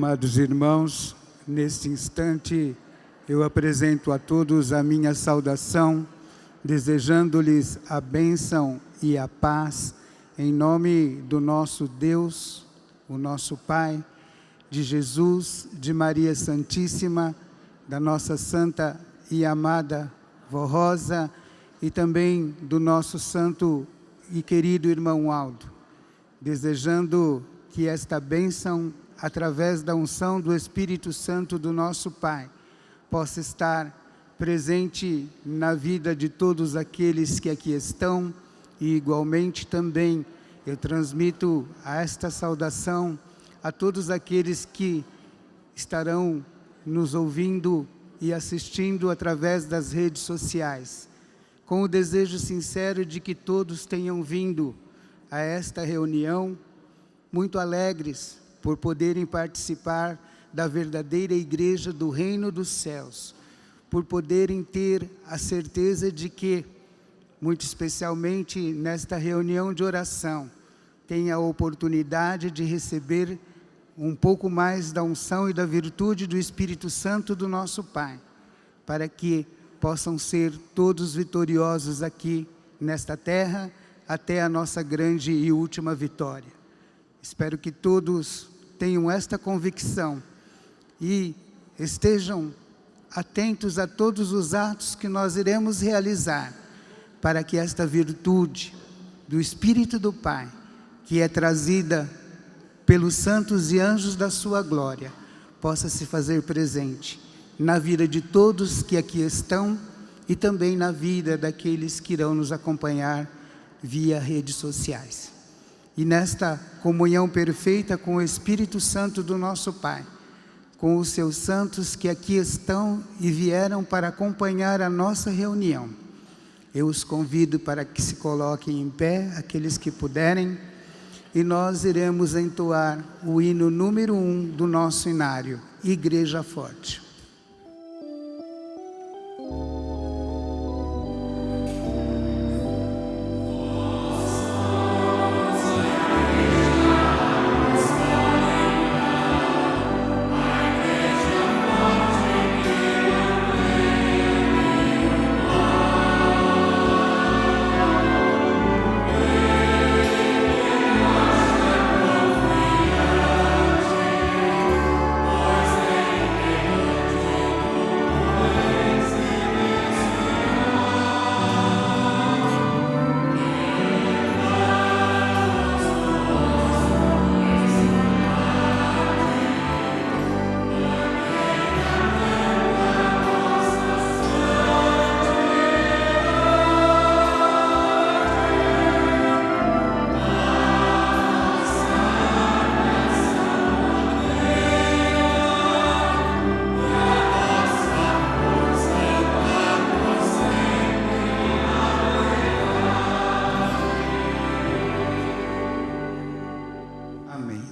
Amados irmãos, neste instante eu apresento a todos a minha saudação, desejando-lhes a bênção e a paz, em nome do nosso Deus, o nosso Pai, de Jesus, de Maria Santíssima, da nossa santa e amada Vó Rosa, e também do nosso santo e querido irmão Aldo, desejando que esta bênção, através da unção do Espírito Santo do nosso Pai, possa estar presente na vida de todos aqueles que aqui estão, e igualmente também eu transmito esta saudação a todos aqueles que estarão nos ouvindo e assistindo através das redes sociais, com o desejo sincero de que todos tenham vindo a esta reunião muito alegres por poderem participar da verdadeira igreja do reino dos céus, por poderem ter a certeza de que, muito especialmente nesta reunião de oração, tem a oportunidade de receber um pouco mais da unção e da virtude do Espírito Santo do nosso Pai, para que possam ser todos vitoriosos aqui nesta terra, até a nossa grande e última vitória. Espero que todos tenham esta convicção e estejam atentos a todos os atos que nós iremos realizar, para que esta virtude do Espírito do Pai, que é trazida pelos santos e anjos da sua glória, possa se fazer presente na vida de todos que aqui estão e também na vida daqueles que irão nos acompanhar via redes sociais. E nesta comunhão perfeita com o Espírito Santo do nosso Pai, com os seus santos que aqui estão e vieram para acompanhar a nossa reunião, eu os convido para que se coloquem em pé, aqueles que puderem, e nós iremos entoar o hino número 1 do nosso inário, Igreja Forte.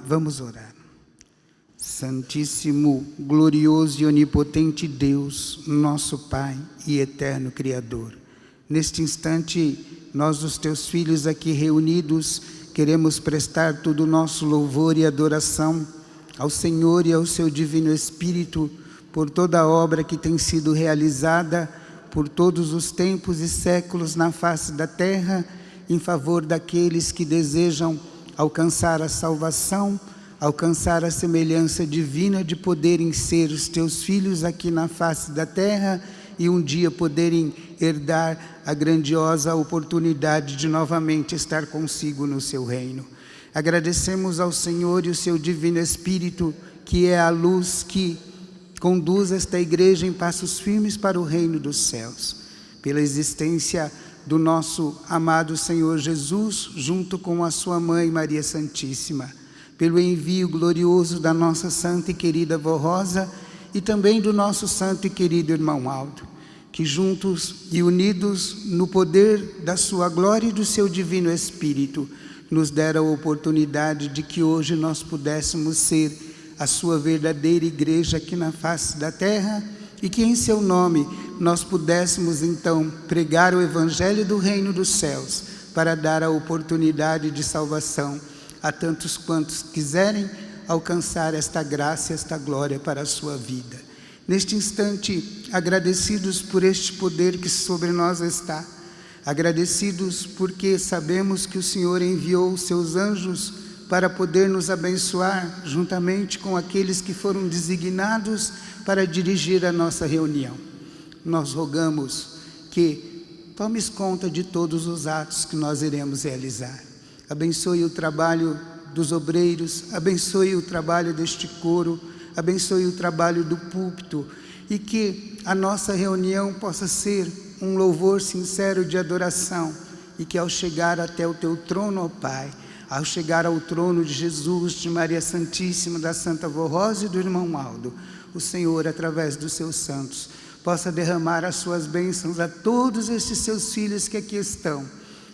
Vamos orar. Santíssimo, glorioso e onipotente Deus, nosso Pai e eterno Criador, neste instante, nós, os teus filhos aqui reunidos, queremos prestar todo o nosso louvor e adoração ao Senhor e ao seu Divino Espírito, por toda a obra que tem sido realizada por todos os tempos e séculos na face da terra, em favor daqueles que desejam alcançar a salvação, alcançar a semelhança divina de poderem ser os teus filhos aqui na face da terra e um dia poderem herdar a grandiosa oportunidade de novamente estar consigo no seu reino. Agradecemos ao Senhor e o seu Divino Espírito, que é a luz que conduz esta igreja em passos firmes para o reino dos céus, pela existência do nosso amado Senhor Jesus, junto com a sua mãe Maria Santíssima, pelo envio glorioso da nossa santa e querida Vó Rosa e também do nosso santo e querido irmão Aldo, que juntos e unidos no poder da sua glória e do seu Divino Espírito, nos deram a oportunidade de que hoje nós pudéssemos ser a sua verdadeira igreja aqui na face da terra, e que em seu nome nós pudéssemos então pregar o Evangelho do Reino dos Céus, para dar a oportunidade de salvação a tantos quantos quiserem, alcançar esta graça, esta glória para a sua vida. Neste instante, agradecidos por este poder que sobre nós está, agradecidos porque sabemos que o Senhor enviou os seus anjos para poder nos abençoar, juntamente com aqueles que foram designados para dirigir a nossa reunião. Nós rogamos que tomes conta de todos os atos que nós iremos realizar. Abençoe o trabalho dos obreiros, abençoe o trabalho deste coro, abençoe o trabalho do púlpito, e que a nossa reunião possa ser um louvor sincero de adoração, e que ao chegar até o teu trono, ó Pai, ao chegar ao trono de Jesus, de Maria Santíssima, da Santa Vô Rosa e do irmão Aldo, o Senhor, através dos seus santos, possa derramar as suas bênçãos a todos estes seus filhos que aqui estão,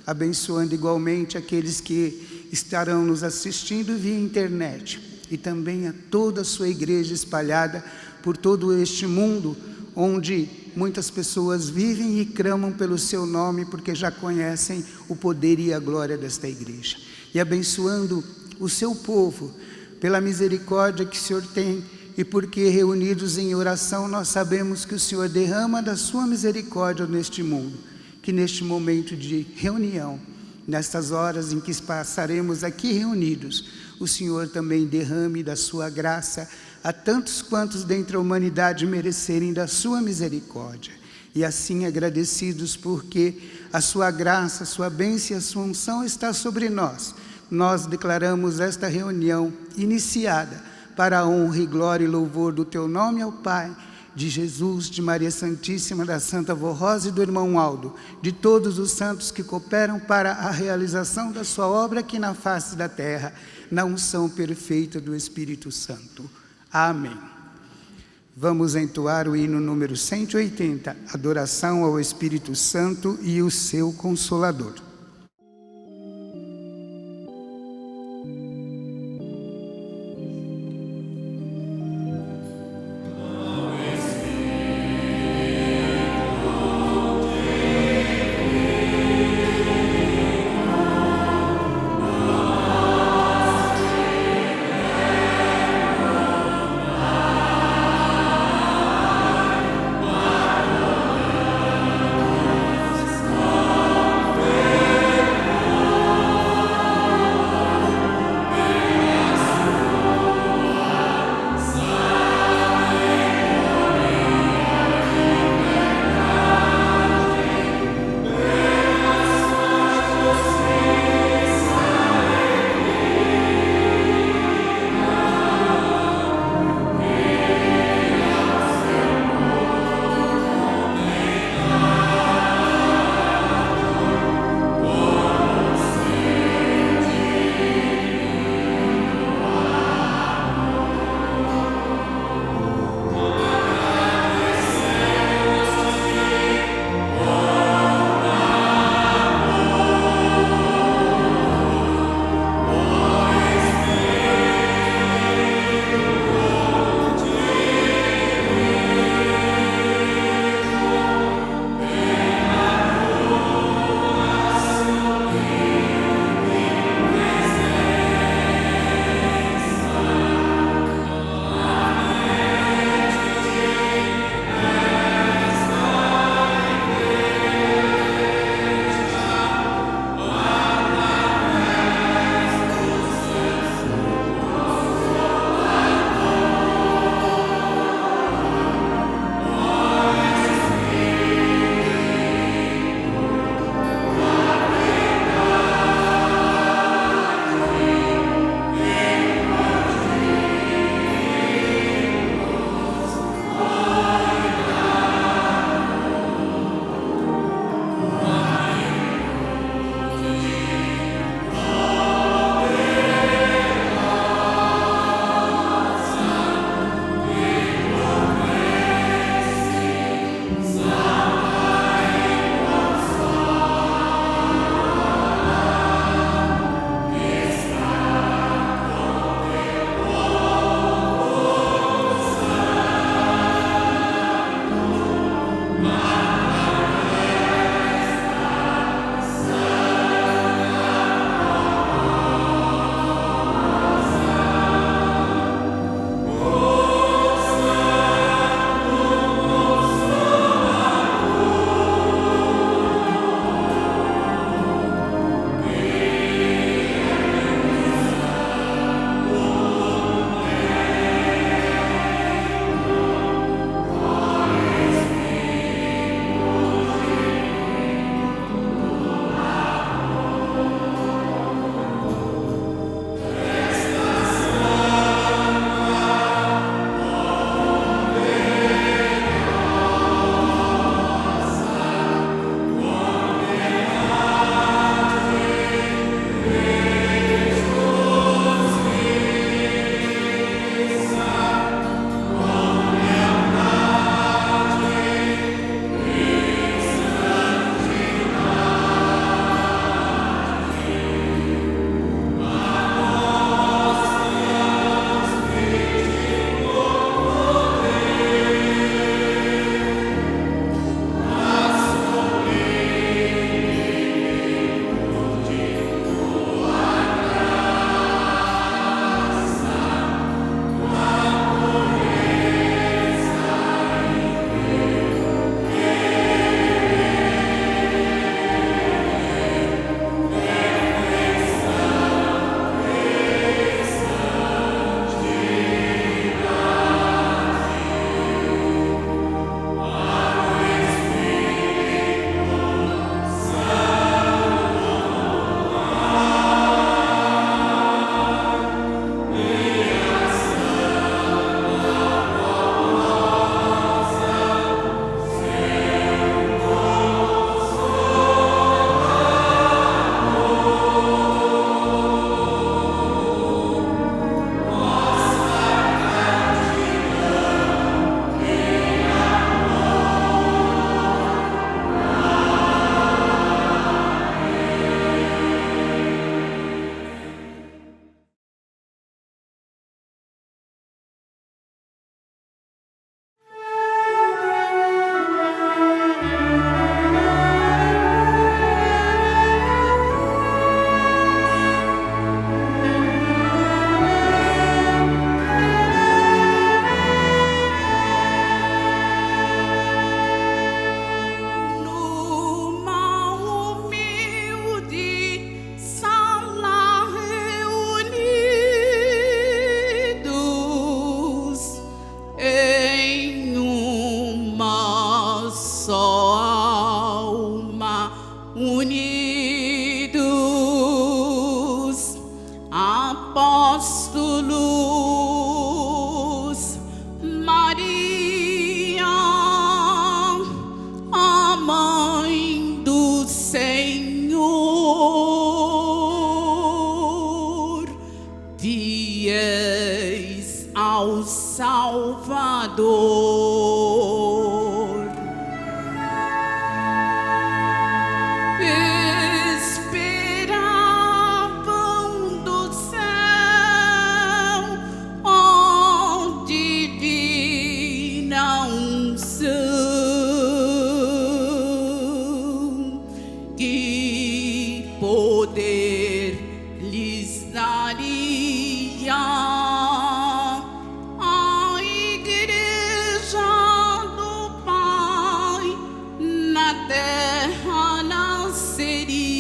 abençoando igualmente aqueles que estarão nos assistindo via internet, e também a toda a sua igreja espalhada por todo este mundo, onde muitas pessoas vivem e clamam pelo seu nome, porque já conhecem o poder e a glória desta igreja. E abençoando o seu povo, pela misericórdia que o Senhor tem, e porque reunidos em oração nós sabemos que o Senhor derrama da sua misericórdia neste mundo, que neste momento de reunião, nestas horas em que passaremos aqui reunidos, o Senhor também derrame da sua graça a tantos quantos dentre a humanidade merecerem da sua misericórdia. E assim agradecidos porque a sua graça, a sua bênção e a sua unção está sobre nós, nós declaramos esta reunião iniciada para a honra e glória e louvor do teu nome, ó Pai, de Jesus, de Maria Santíssima, da Santa Vô Rosa e do irmão Aldo, de todos os santos que cooperam para a realização da sua obra aqui na face da terra, na unção perfeita do Espírito Santo. Amém. Vamos entoar o hino número 180, Adoração ao Espírito Santo e o seu Consolador. só alma, unidos, apóstolos, Maria, a mãe do Senhor, fiéis ao Salvador. Esperavam do céu, ó divina unção, que poder lhes daria a Igreja do Pai, na terra nasceria.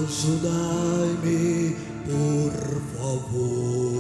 Ajudai-me, por favor.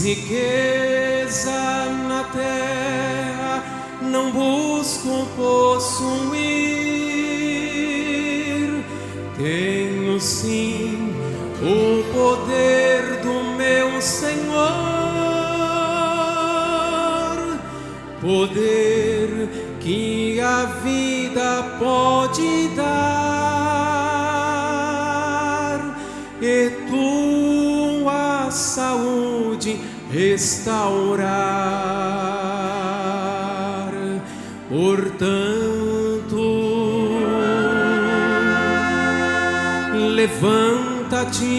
riqueza na terra não busco possuir. Tenho sim o poder do meu Senhor, poder que a vida pode dar e tua saúde restaurar. Portanto, levanta-te.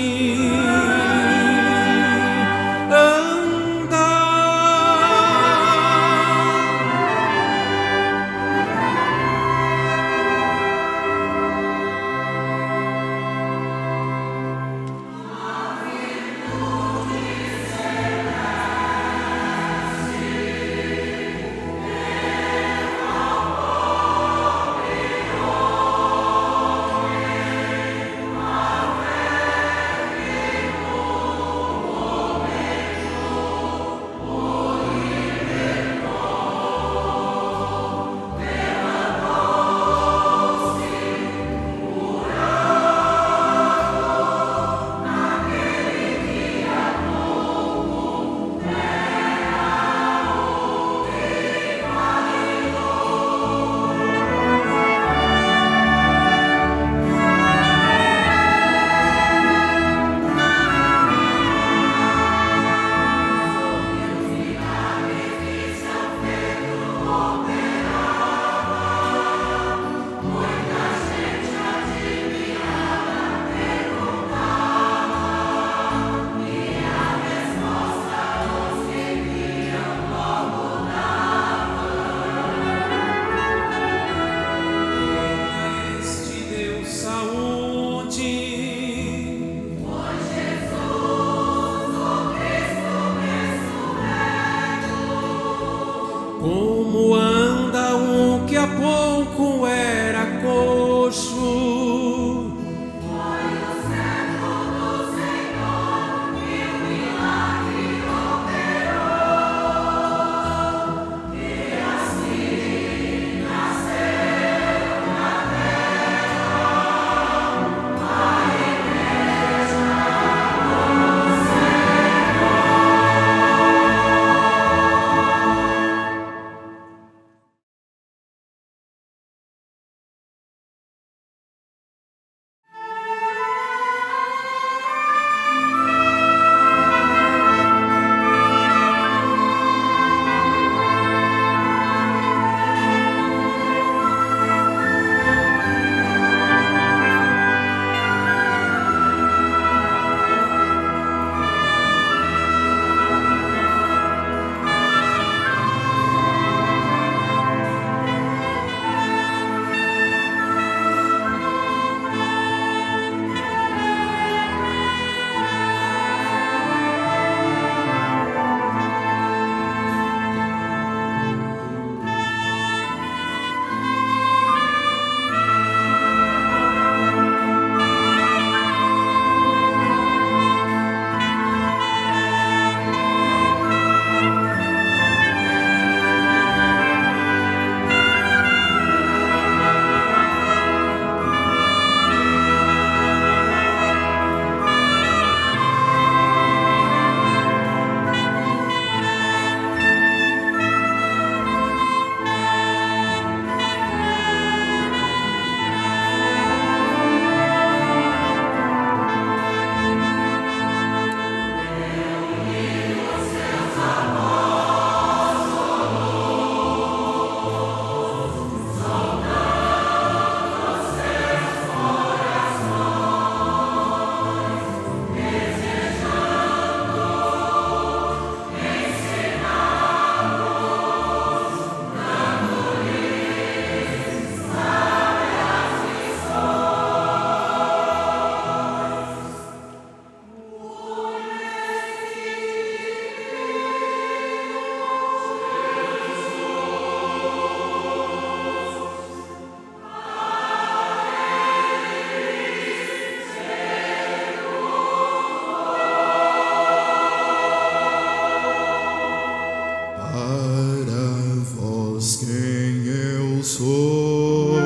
sou,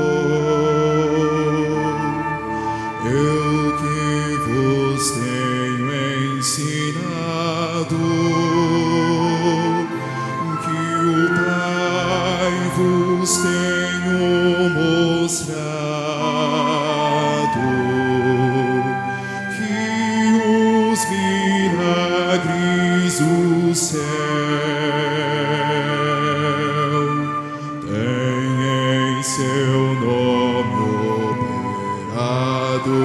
eu que vos tenho ensinado, que o Pai vos tenho mostrado, que os milagres do céu têm em seu nome operado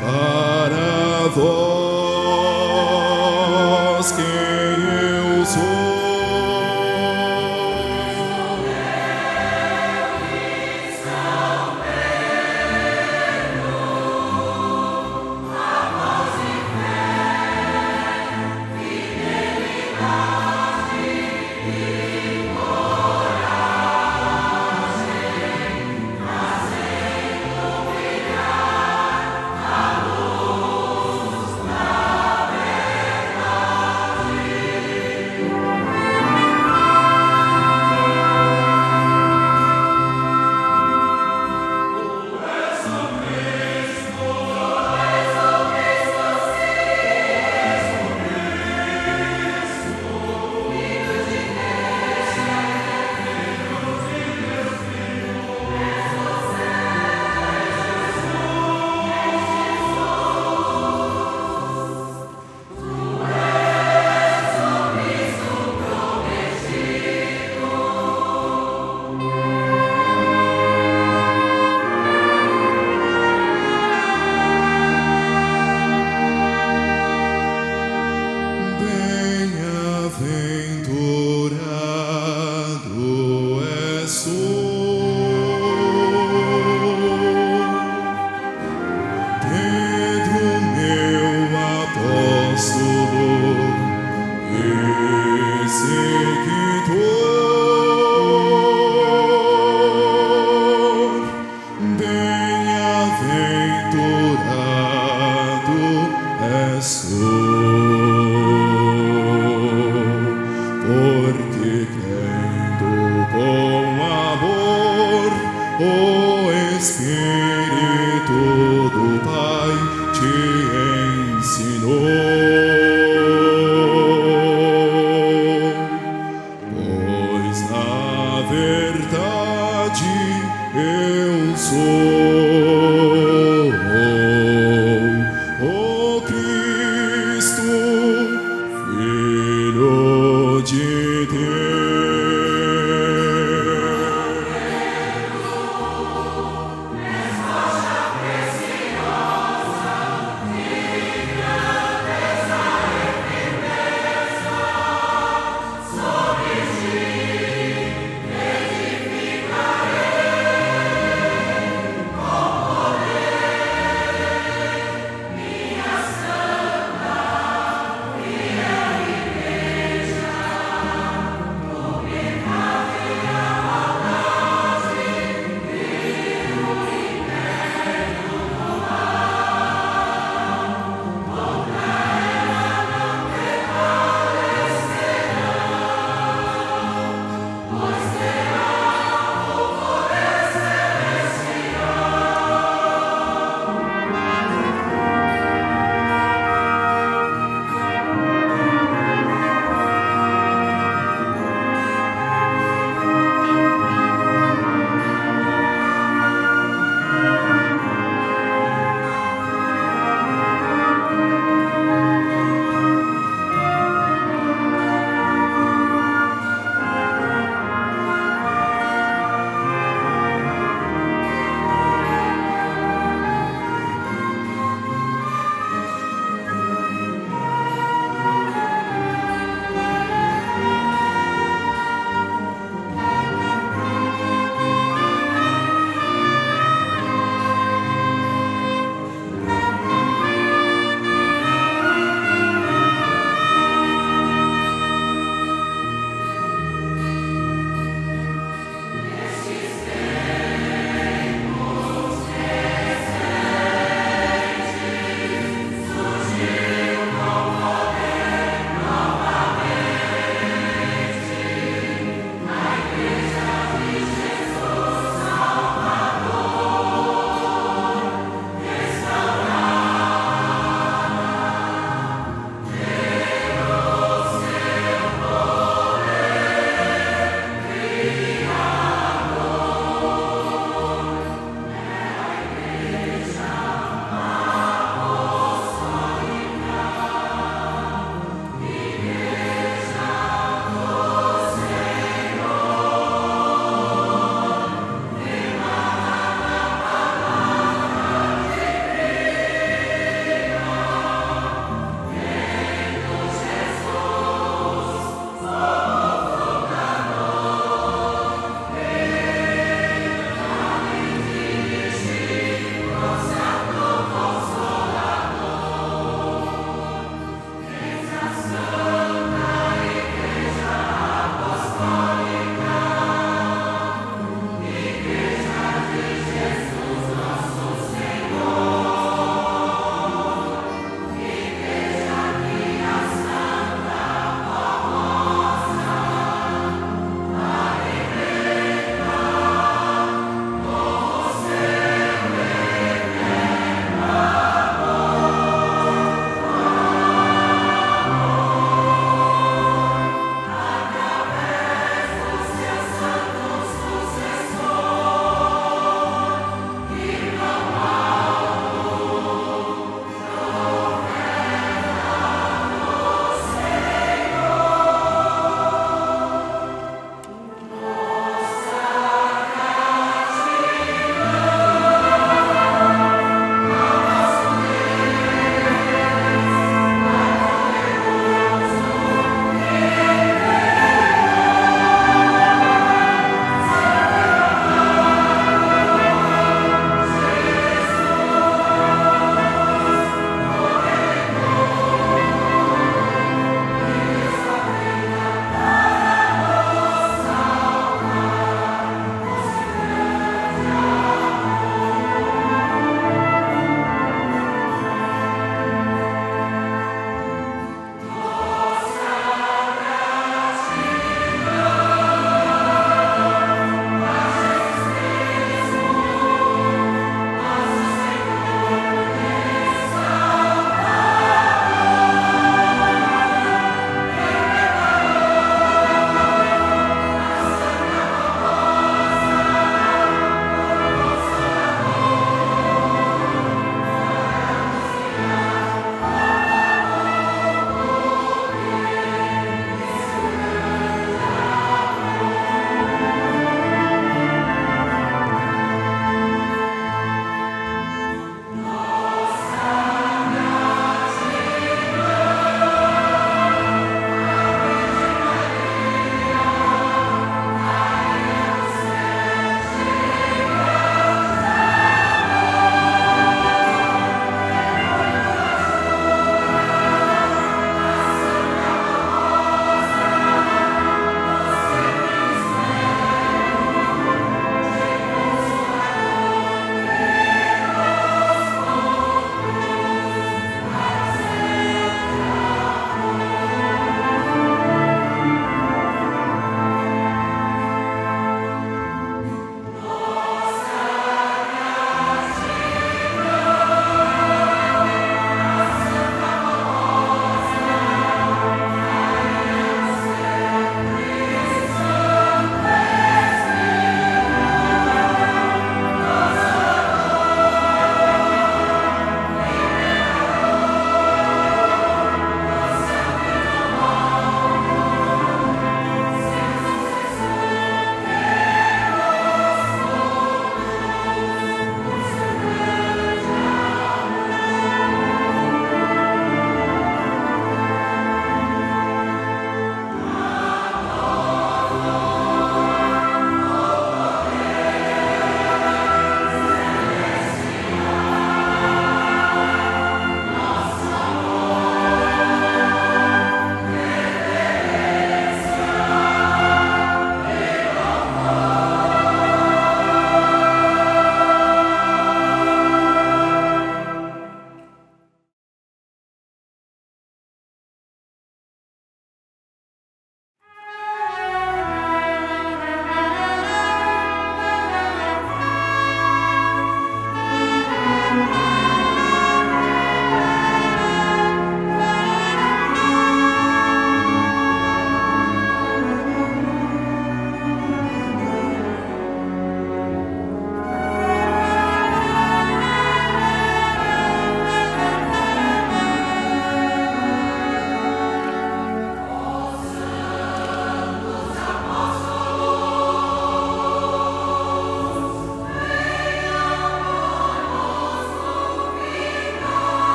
para vós quem eu sou. Bem-aventurado és tu, Pedro, meu apóstolo e seguidor. Bem-aventurado és tu, porque crendo com amor o Espírito do Pai te ensinou. Pois na verdade eu sou o Cristo, Filho de Deus. Como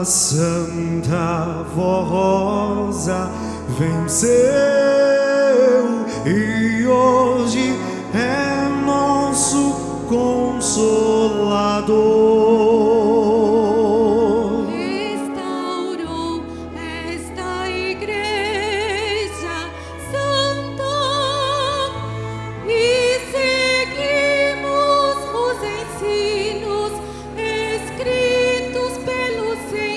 a Santa Rosa venceu e hoje é nosso Consolador. Restaurou esta Igreja Santa e seguimos os ensinos escritos pelos senhores.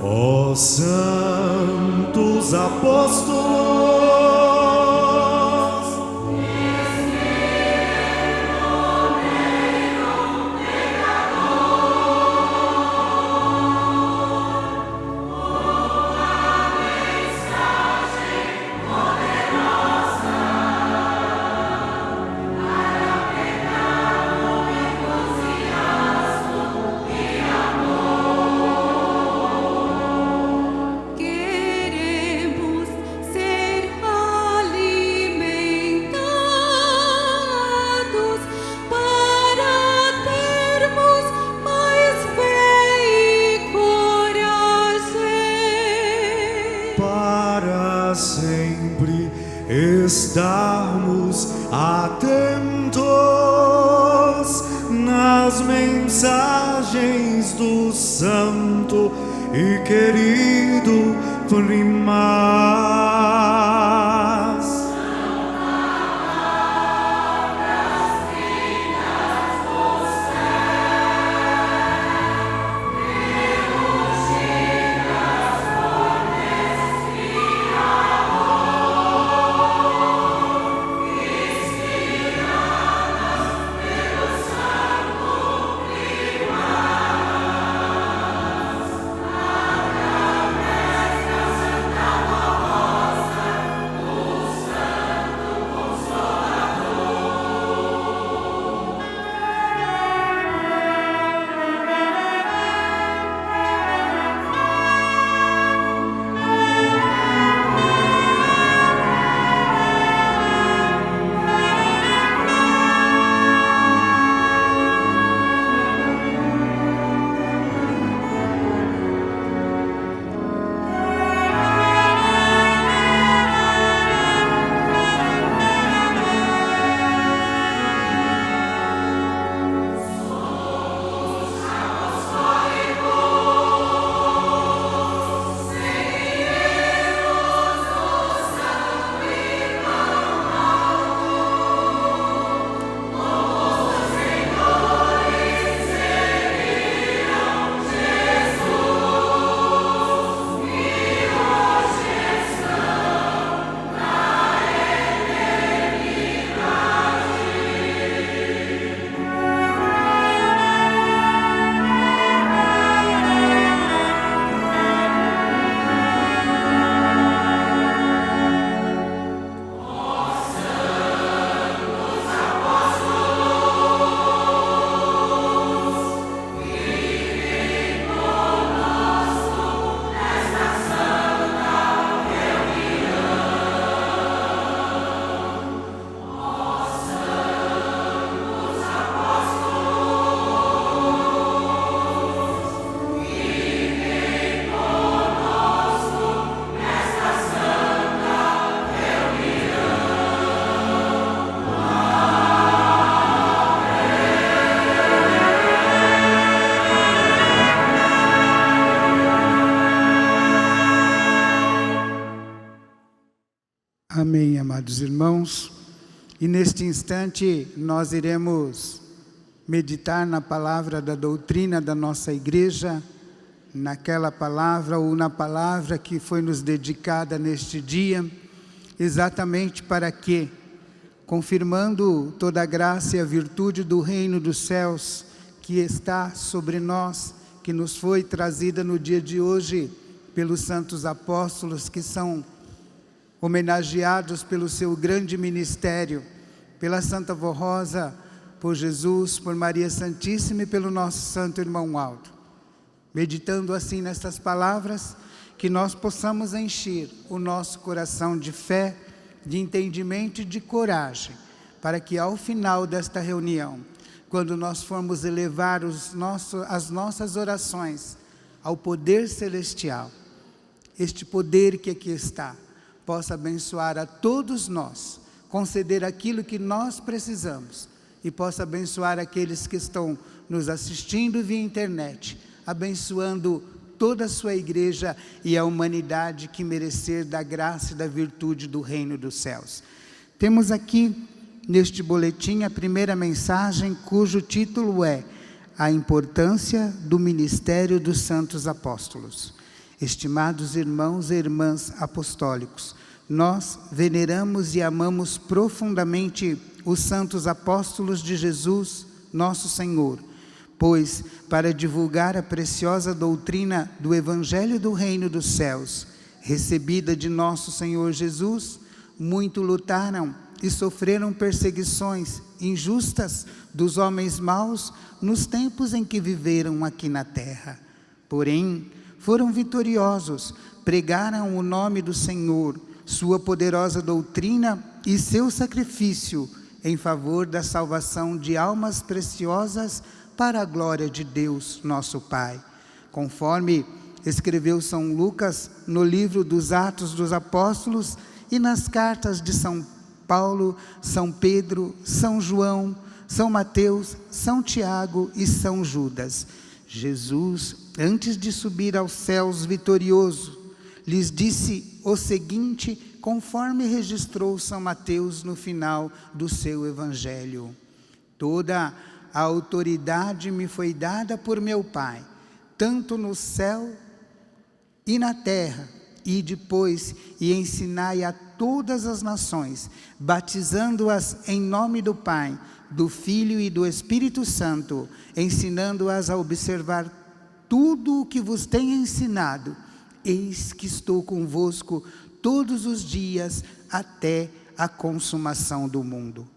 Ó santos apóstolos, Queremos ser alimentados para termos mais fé e coragem. para sempre estarmos atentos nas mensagens do Santo e querido Primaz. amados irmãos, e neste instante nós iremos meditar na palavra da doutrina da nossa igreja, naquela palavra ou na palavra que foi nos dedicada neste dia, exatamente para que, confirmando toda a graça e a virtude do reino dos céus que está sobre nós, que nos foi trazida no dia de hoje pelos santos apóstolos que são homenageados pelo seu grande ministério, pela Santa Vó Rosa, por Jesus, por Maria Santíssima e pelo nosso santo irmão Aldo. Meditando assim nestas palavras, que nós possamos encher o nosso coração de fé, de entendimento e de coragem, para que ao final desta reunião, quando nós formos elevar as nossas orações ao poder celestial, este poder que aqui está, possa abençoar a todos nós, conceder aquilo que nós precisamos e possa abençoar aqueles que estão nos assistindo via internet, abençoando toda a sua igreja e a humanidade que merecer da graça e da virtude do reino dos céus. Temos aqui neste boletim a primeira mensagem, cujo título é A Importância do Ministério dos Santos Apóstolos. Estimados irmãos e irmãs apostólicos, nós veneramos e amamos profundamente os santos apóstolos de Jesus, nosso Senhor, pois, para divulgar a preciosa doutrina do Evangelho do Reino dos Céus, recebida de nosso Senhor Jesus, muito lutaram e sofreram perseguições injustas dos homens maus nos tempos em que viveram aqui na terra. Porém, foram vitoriosos, pregaram o nome do Senhor, sua poderosa doutrina e seu sacrifício em favor da salvação de almas preciosas para a glória de Deus, nosso Pai. Conforme escreveu São Lucas no livro dos Atos dos Apóstolos e nas cartas de São Paulo, São Pedro, São João, São Mateus, São Tiago e São Judas. Jesus, antes de subir aos céus vitorioso, lhes disse o seguinte, conforme registrou São Mateus no final do seu Evangelho: toda a autoridade me foi dada por meu Pai, tanto no céu e na terra. E depois, e ensinai a todas as nações, batizando-as em nome do Pai, do Filho e do Espírito Santo, ensinando-as a observar tudo o que vos tenho ensinado. Eis que estou convosco todos os dias até a consumação do mundo.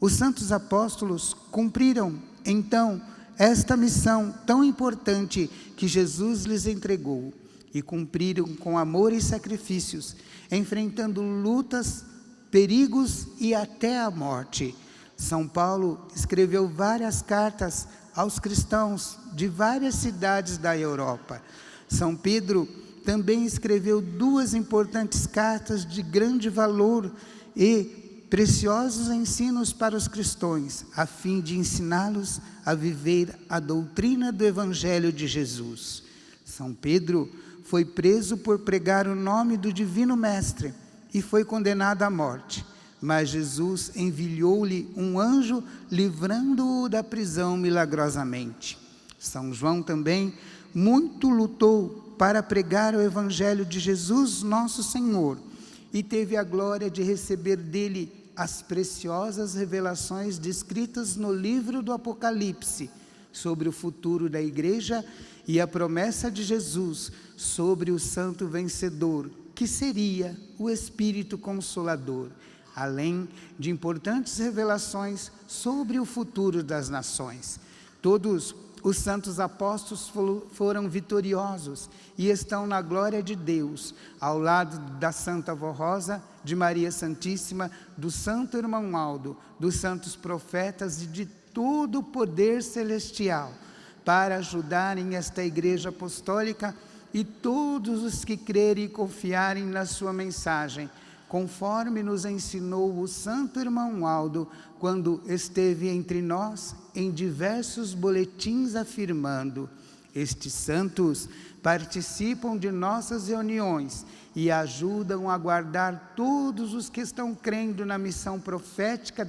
Os santos apóstolos cumpriram, então, esta missão tão importante que Jesus lhes entregou, e cumpriram com amor e sacrifícios, enfrentando lutas, perigos e até a morte. São Paulo escreveu várias cartas aos cristãos de várias cidades da Europa. São Pedro também escreveu 2 importantes cartas de grande valor e preciosos ensinos para os cristãos, a fim de ensiná-los a viver a doutrina do Evangelho de Jesus. São Pedro foi preso por pregar o nome do Divino Mestre e foi condenado à morte. Mas Jesus enviou-lhe um anjo, livrando-o da prisão milagrosamente. São João também muito lutou para pregar o Evangelho de Jesus, nosso Senhor, e teve a glória de receber dele as preciosas revelações descritas no livro do Apocalipse, sobre o futuro da igreja e a promessa de Jesus sobre o santo vencedor, que seria o Espírito Consolador, além de importantes revelações sobre o futuro das nações. Todos os santos apóstolos foram vitoriosos e estão na glória de Deus, ao lado da Santa Vó Rosa, de Maria Santíssima, do santo irmão Aldo, dos santos profetas e de todo o poder celestial, para ajudarem esta igreja apostólica e todos os que crerem e confiarem na sua mensagem, conforme nos ensinou o santo irmão Aldo, quando esteve entre nós em diversos boletins afirmando: Estes santos participam de nossas reuniões e ajudam a guardar todos os que estão crendo na missão profética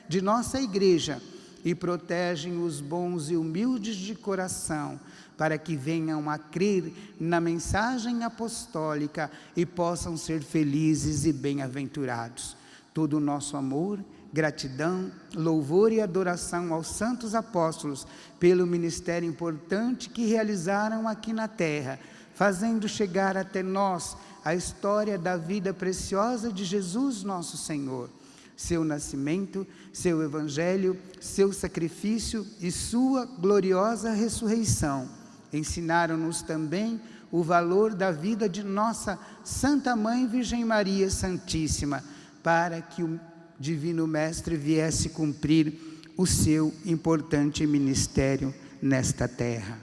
de nossa igreja e protegem os bons e humildes de coração, para que venham a crer na mensagem apostólica e possam ser felizes e bem-aventurados. Todo o nosso amor, gratidão, louvor e adoração aos santos apóstolos pelo ministério importante que realizaram aqui na terra, fazendo chegar até nós a história da vida preciosa de Jesus nosso Senhor, seu nascimento, seu evangelho, seu sacrifício e sua gloriosa ressurreição. Ensinaram-nos também o valor da vida de nossa Santa Mãe Virgem Maria Santíssima, para que o Divino Mestre viesse cumprir o seu importante ministério nesta terra.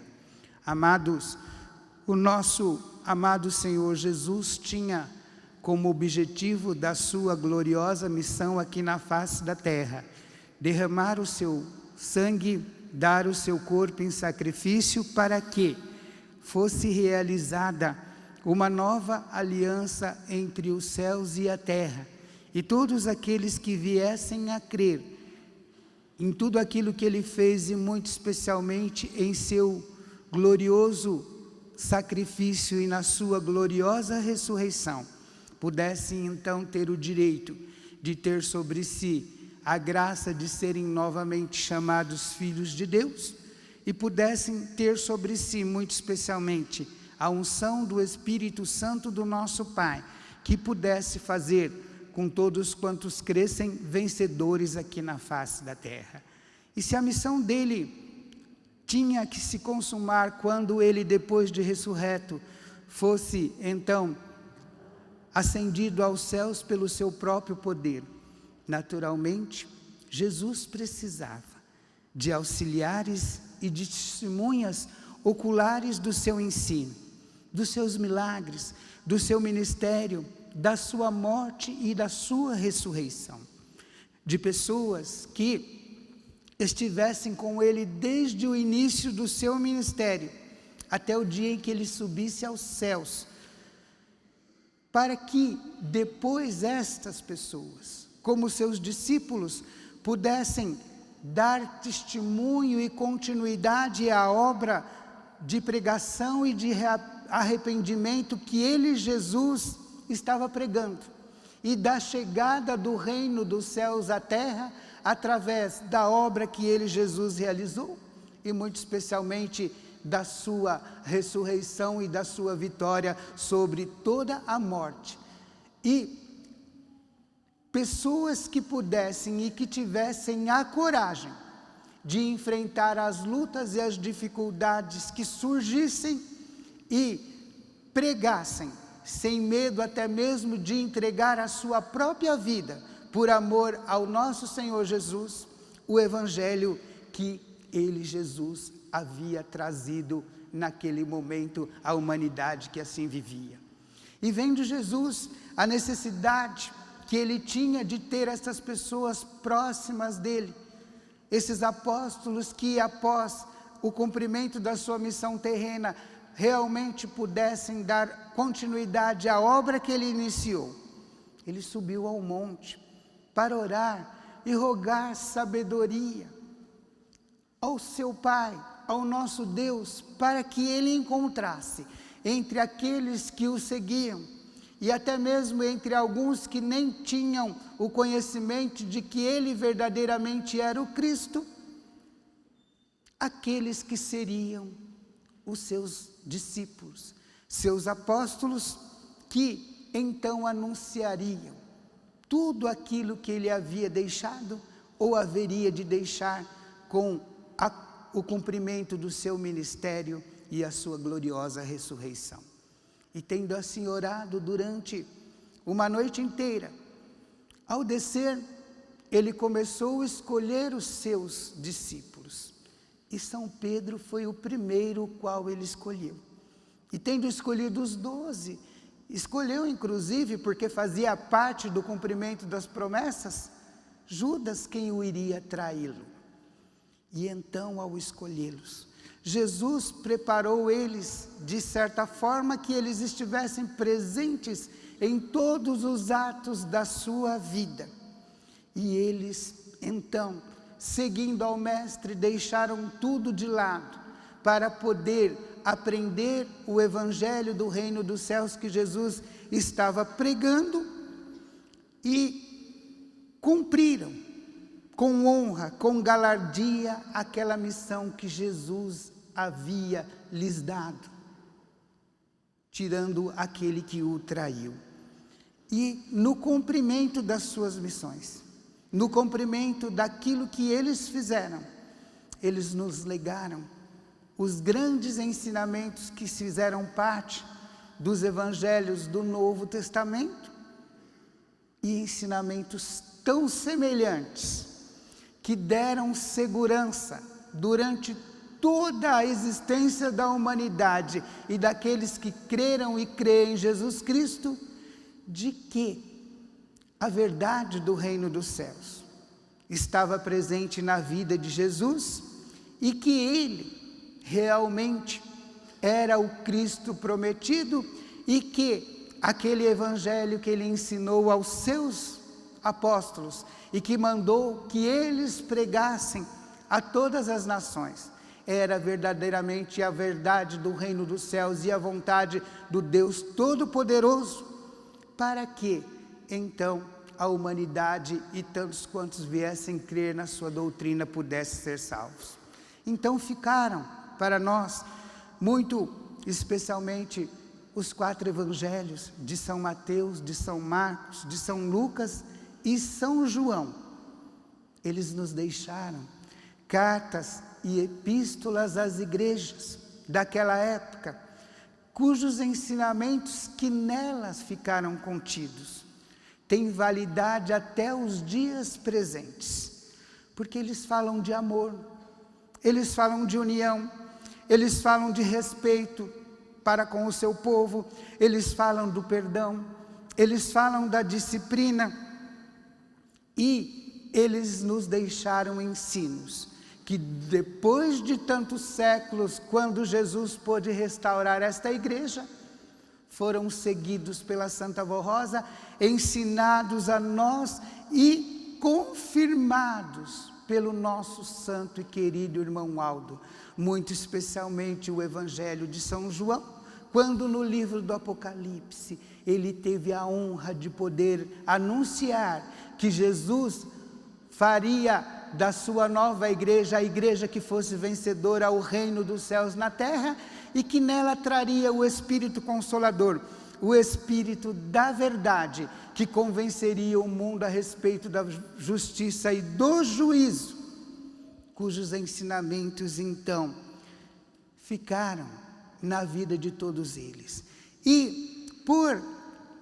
Amados, o nosso amado Senhor Jesus tinha como objetivo da sua gloriosa missão aqui na face da terra, derramar o seu sangue, dar o seu corpo em sacrifício para que fosse realizada uma nova aliança entre os céus e a terra, e todos aqueles que viessem a crer em tudo aquilo que Ele fez, e muito especialmente em seu glorioso sacrifício e na sua gloriosa ressurreição, pudessem então ter o direito de ter sobre si a graça de serem novamente chamados filhos de Deus, e pudessem ter sobre si, muito especialmente, a unção do Espírito Santo do nosso Pai, que pudesse fazer com todos quantos crescem vencedores aqui na face da terra. E se a missão dele tinha que se consumar quando ele, depois de ressurreto, fosse então ascendido aos céus pelo seu próprio poder, naturalmente, Jesus precisava de auxiliares e de testemunhas oculares do seu ensino, dos seus milagres, do seu ministério, da sua morte e da sua ressurreição, de pessoas que estivessem com ele desde o início do seu ministério até o dia em que ele subisse aos céus, para que depois estas pessoas, como seus discípulos, pudessem dar testemunho e continuidade à obra de pregação e de arrependimento que ele, Jesus, estava pregando, e da chegada do reino dos céus à terra, através da obra que ele, Jesus, realizou, e muito especialmente da sua ressurreição e da sua vitória sobre toda a morte. E pessoas que pudessem e que tivessem a coragem de enfrentar as lutas e as dificuldades que surgissem e pregassem, sem medo até mesmo de entregar a sua própria vida, por amor ao nosso Senhor Jesus, o Evangelho que ele, Jesus, havia trazido naquele momento à humanidade que assim vivia. E vendo Jesus a necessidade que ele tinha de ter essas pessoas próximas dele, esses apóstolos que após o cumprimento da sua missão terrena, realmente pudessem dar continuidade à obra que ele iniciou. Ele subiu ao monte para orar e rogar sabedoria ao seu Pai, ao nosso Deus, para que ele encontrasse entre aqueles que o seguiam, e até mesmo entre alguns que nem tinham o conhecimento de que ele verdadeiramente era o Cristo, aqueles que seriam os seus discípulos, seus apóstolos, que então anunciariam tudo aquilo que ele havia deixado ou haveria de deixar com o cumprimento do seu ministério e a sua gloriosa ressurreição. E tendo assim orado durante uma noite inteira, ao descer, ele começou a escolher os seus discípulos. E São Pedro foi o primeiro qual ele escolheu. E tendo escolhido os 12, escolheu inclusive, porque fazia parte do cumprimento das promessas, Judas, quem o iria traí-lo. E então, ao escolhê-los, Jesus preparou eles de certa forma que eles estivessem presentes em todos os atos da sua vida. E eles, então, seguindo ao Mestre, deixaram tudo de lado para poder aprender o Evangelho do Reino dos Céus que Jesus estava pregando e cumpriram com honra, com galardia, aquela missão que Jesus havia lhes dado, tirando aquele que o traiu. E no cumprimento das suas missões, no cumprimento daquilo que eles fizeram, eles nos legaram os grandes ensinamentos que fizeram parte dos evangelhos do Novo Testamento, e ensinamentos tão semelhantes, que deram segurança durante toda a existência da humanidade e daqueles que creram e creem em Jesus Cristo, de que a verdade do reino dos céus estava presente na vida de Jesus e que ele realmente era o Cristo prometido e que aquele evangelho que ele ensinou aos seus apóstolos e que mandou que eles pregassem a todas as nações, era verdadeiramente a verdade do reino dos céus e a vontade do Deus Todo-Poderoso, para que, então, a humanidade e tantos quantos viessem crer na sua doutrina pudessem ser salvos. Então ficaram para nós, muito especialmente, os 4 evangelhos de São Mateus, de São Marcos, de São Lucas e São João. Eles nos deixaram cartas e epístolas às igrejas daquela época, cujos ensinamentos que nelas ficaram contidos têm validade até os dias presentes, porque eles falam de amor, eles falam de união, eles falam de respeito para com o seu povo, eles falam do perdão, eles falam da disciplina, e eles nos deixaram ensinos que depois de tantos séculos, quando Jesus pôde restaurar esta igreja, foram seguidos pela Santa Avó Rosa, ensinados a nós e confirmados pelo nosso santo e querido irmão Aldo, muito especialmente o Evangelho de São João, quando no livro do Apocalipse ele teve a honra de poder anunciar que Jesus faria da sua nova igreja a igreja que fosse vencedora ao reino dos céus na terra, e que nela traria o Espírito Consolador, o Espírito da verdade, que convenceria o mundo a respeito da justiça e do juízo, cujos ensinamentos então ficaram na vida de todos eles. E por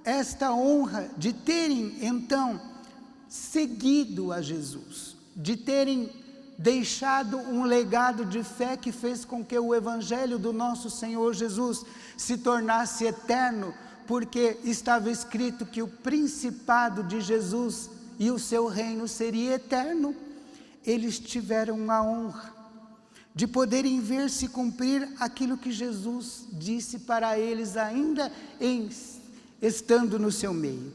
esta honra de terem então seguido a Jesus, de terem deixado um legado de fé que fez com que o Evangelho do nosso Senhor Jesus se tornasse eterno, porque estava escrito que o principado de Jesus e o seu reino seria eterno, eles tiveram a honra de poderem ver se cumprir aquilo que Jesus disse para eles ainda estando no seu meio.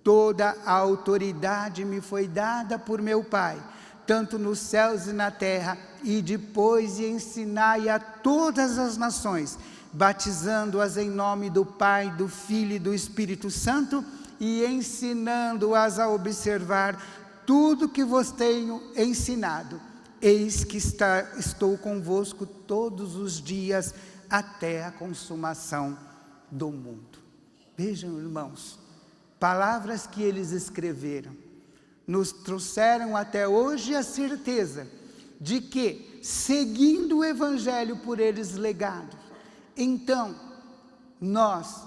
Toda a autoridade me foi dada por meu Pai, tanto nos céus e na terra, e depois ensinai a todas as nações, batizando-as em nome do Pai, do Filho e do Espírito Santo, e ensinando-as a observar tudo que vos tenho ensinado. Eis que estou convosco todos os dias, até a consumação do mundo. Vejam, irmãos, palavras que eles escreveram, nos trouxeram até hoje a certeza de que, seguindo o Evangelho por eles legado, então nós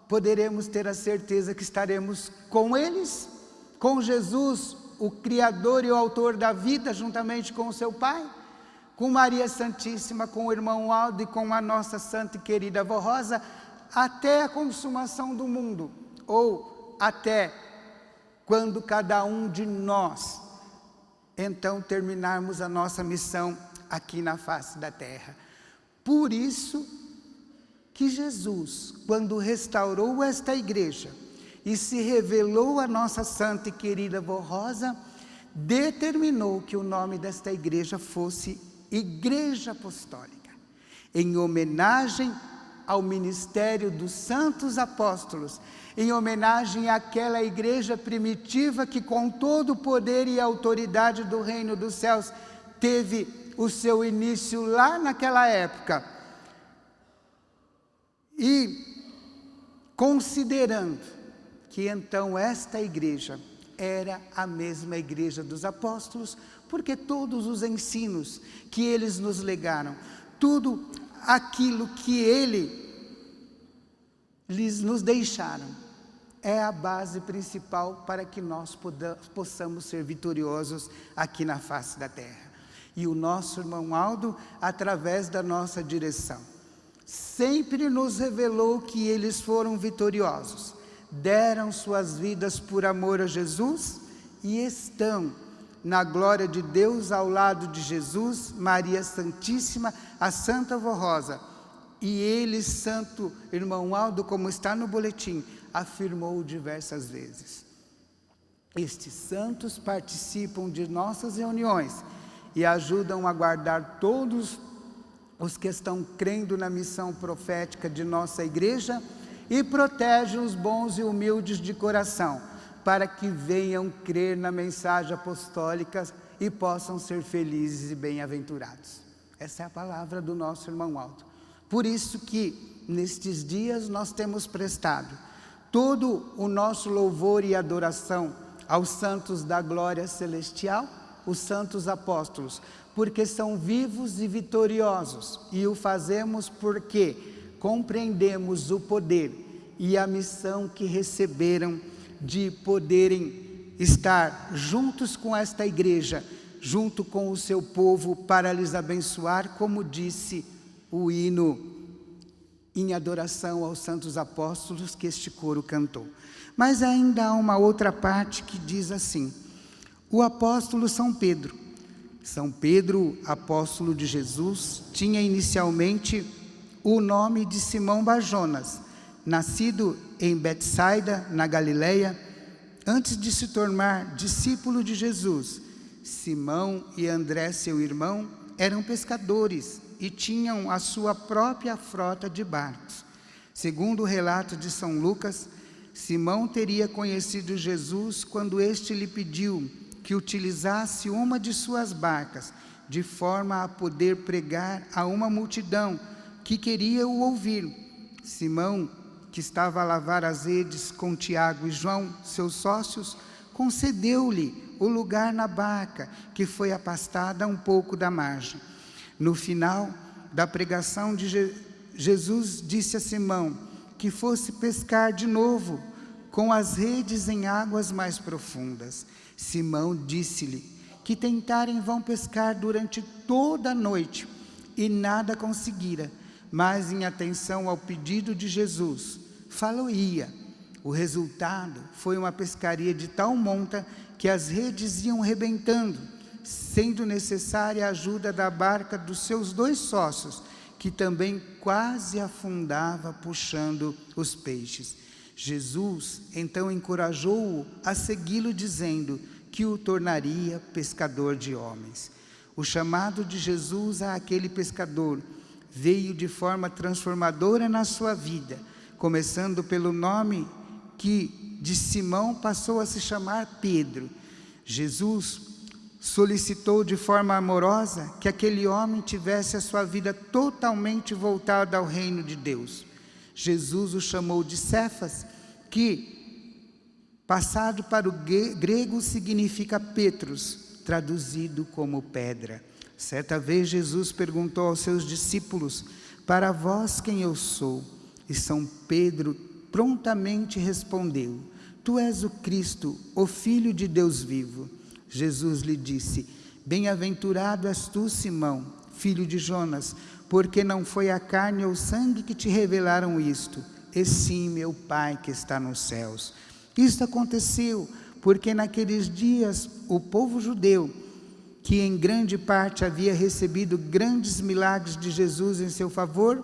poderemos ter a certeza que estaremos com eles, com Jesus, o Criador e o Autor da vida, juntamente com o seu Pai, com Maria Santíssima, com o irmão Aldo e com a nossa santa e querida Avó Rosa, até a consumação do mundo, ou até quando cada um de nós, então, terminarmos a nossa missão aqui na face da terra. Por isso que Jesus, quando restaurou esta igreja e se revelou a nossa santa e querida avó Rosa, determinou que o nome desta igreja fosse Igreja Apostólica, em homenagem ao ministério dos santos apóstolos, em homenagem àquela igreja primitiva que, com todo o poder e autoridade do reino dos céus, teve o seu início lá naquela época. E considerando que então esta igreja era a mesma igreja dos apóstolos, porque todos os ensinos que eles nos legaram, tudo aquilo que nos deixaram, é a base principal para que nós possamos ser vitoriosos aqui na face da terra. E o nosso irmão Aldo, através da nossa direção, sempre nos revelou que eles foram vitoriosos, deram suas vidas por amor a Jesus e estão na glória de Deus ao lado de Jesus, Maria Santíssima, a Santa Avó Rosa. E ele, santo irmão Aldo, como está no boletim, afirmou diversas vezes: estes santos participam de nossas reuniões e ajudam a guardar todos os que estão crendo na missão profética de nossa igreja e protegem os bons e humildes de coração, para que venham crer na mensagem apostólica e possam ser felizes e bem-aventurados. Essa é a palavra do nosso irmão Aldo. Por isso que, nestes dias, nós temos prestado todo o nosso louvor e adoração aos santos da glória celestial, os santos apóstolos, porque são vivos e vitoriosos, e o fazemos porque compreendemos o poder e a missão que receberam de poderem estar juntos com esta igreja, junto com o seu povo, para lhes abençoar, como disse o hino em adoração aos santos apóstolos que este coro cantou. Mas ainda há uma outra parte que diz assim: o apóstolo São Pedro, apóstolo de Jesus, tinha inicialmente o nome de Simão Barjonas, nascido em Betsaida, na Galileia, antes de se tornar discípulo de Jesus. Simão e André, seu irmão, eram pescadores e tinham a sua própria frota de barcos. Segundo o relato de São Lucas, Simão teria conhecido Jesus quando este lhe pediu que utilizasse uma de suas barcas, de forma a poder pregar a uma multidão que queria o ouvir. Simão, que estava a lavar as redes com Tiago e João, seus sócios, concedeu-lhe o lugar na barca, que foi afastada um pouco da margem. No final da pregação de Jesus disse a Simão que fosse pescar de novo com as redes em águas mais profundas. Simão disse-lhe que tentaram em vão pescar durante toda a noite e nada conseguira, mas em atenção ao pedido de Jesus, falou-ia. O resultado foi uma pescaria de tal monta que as redes iam rebentando, sendo necessária a ajuda da barca dos seus 2 sócios, que também quase afundava puxando os peixes. Jesus então encorajou-o a segui-lo, dizendo que o tornaria pescador de homens. O chamado de Jesus a aquele pescador veio de forma transformadora na sua vida, começando pelo nome que de Simão passou a se chamar Pedro. Jesus solicitou de forma amorosa que aquele homem tivesse a sua vida totalmente voltada ao reino de Deus. Jesus o chamou de Cefas, que, passado para o grego, significa Petros, traduzido como pedra. Certa vez Jesus perguntou aos seus discípulos: para vós quem eu sou? E São Pedro prontamente respondeu: tu és o Cristo, o Filho de Deus vivo. Jesus lhe disse: bem-aventurado és tu, Simão, filho de Jonas, porque não foi a carne ou o sangue que te revelaram isto, e sim meu Pai que está nos céus. Isto aconteceu porque naqueles dias o povo judeu que em grande parte havia recebido grandes milagres de Jesus em seu favor,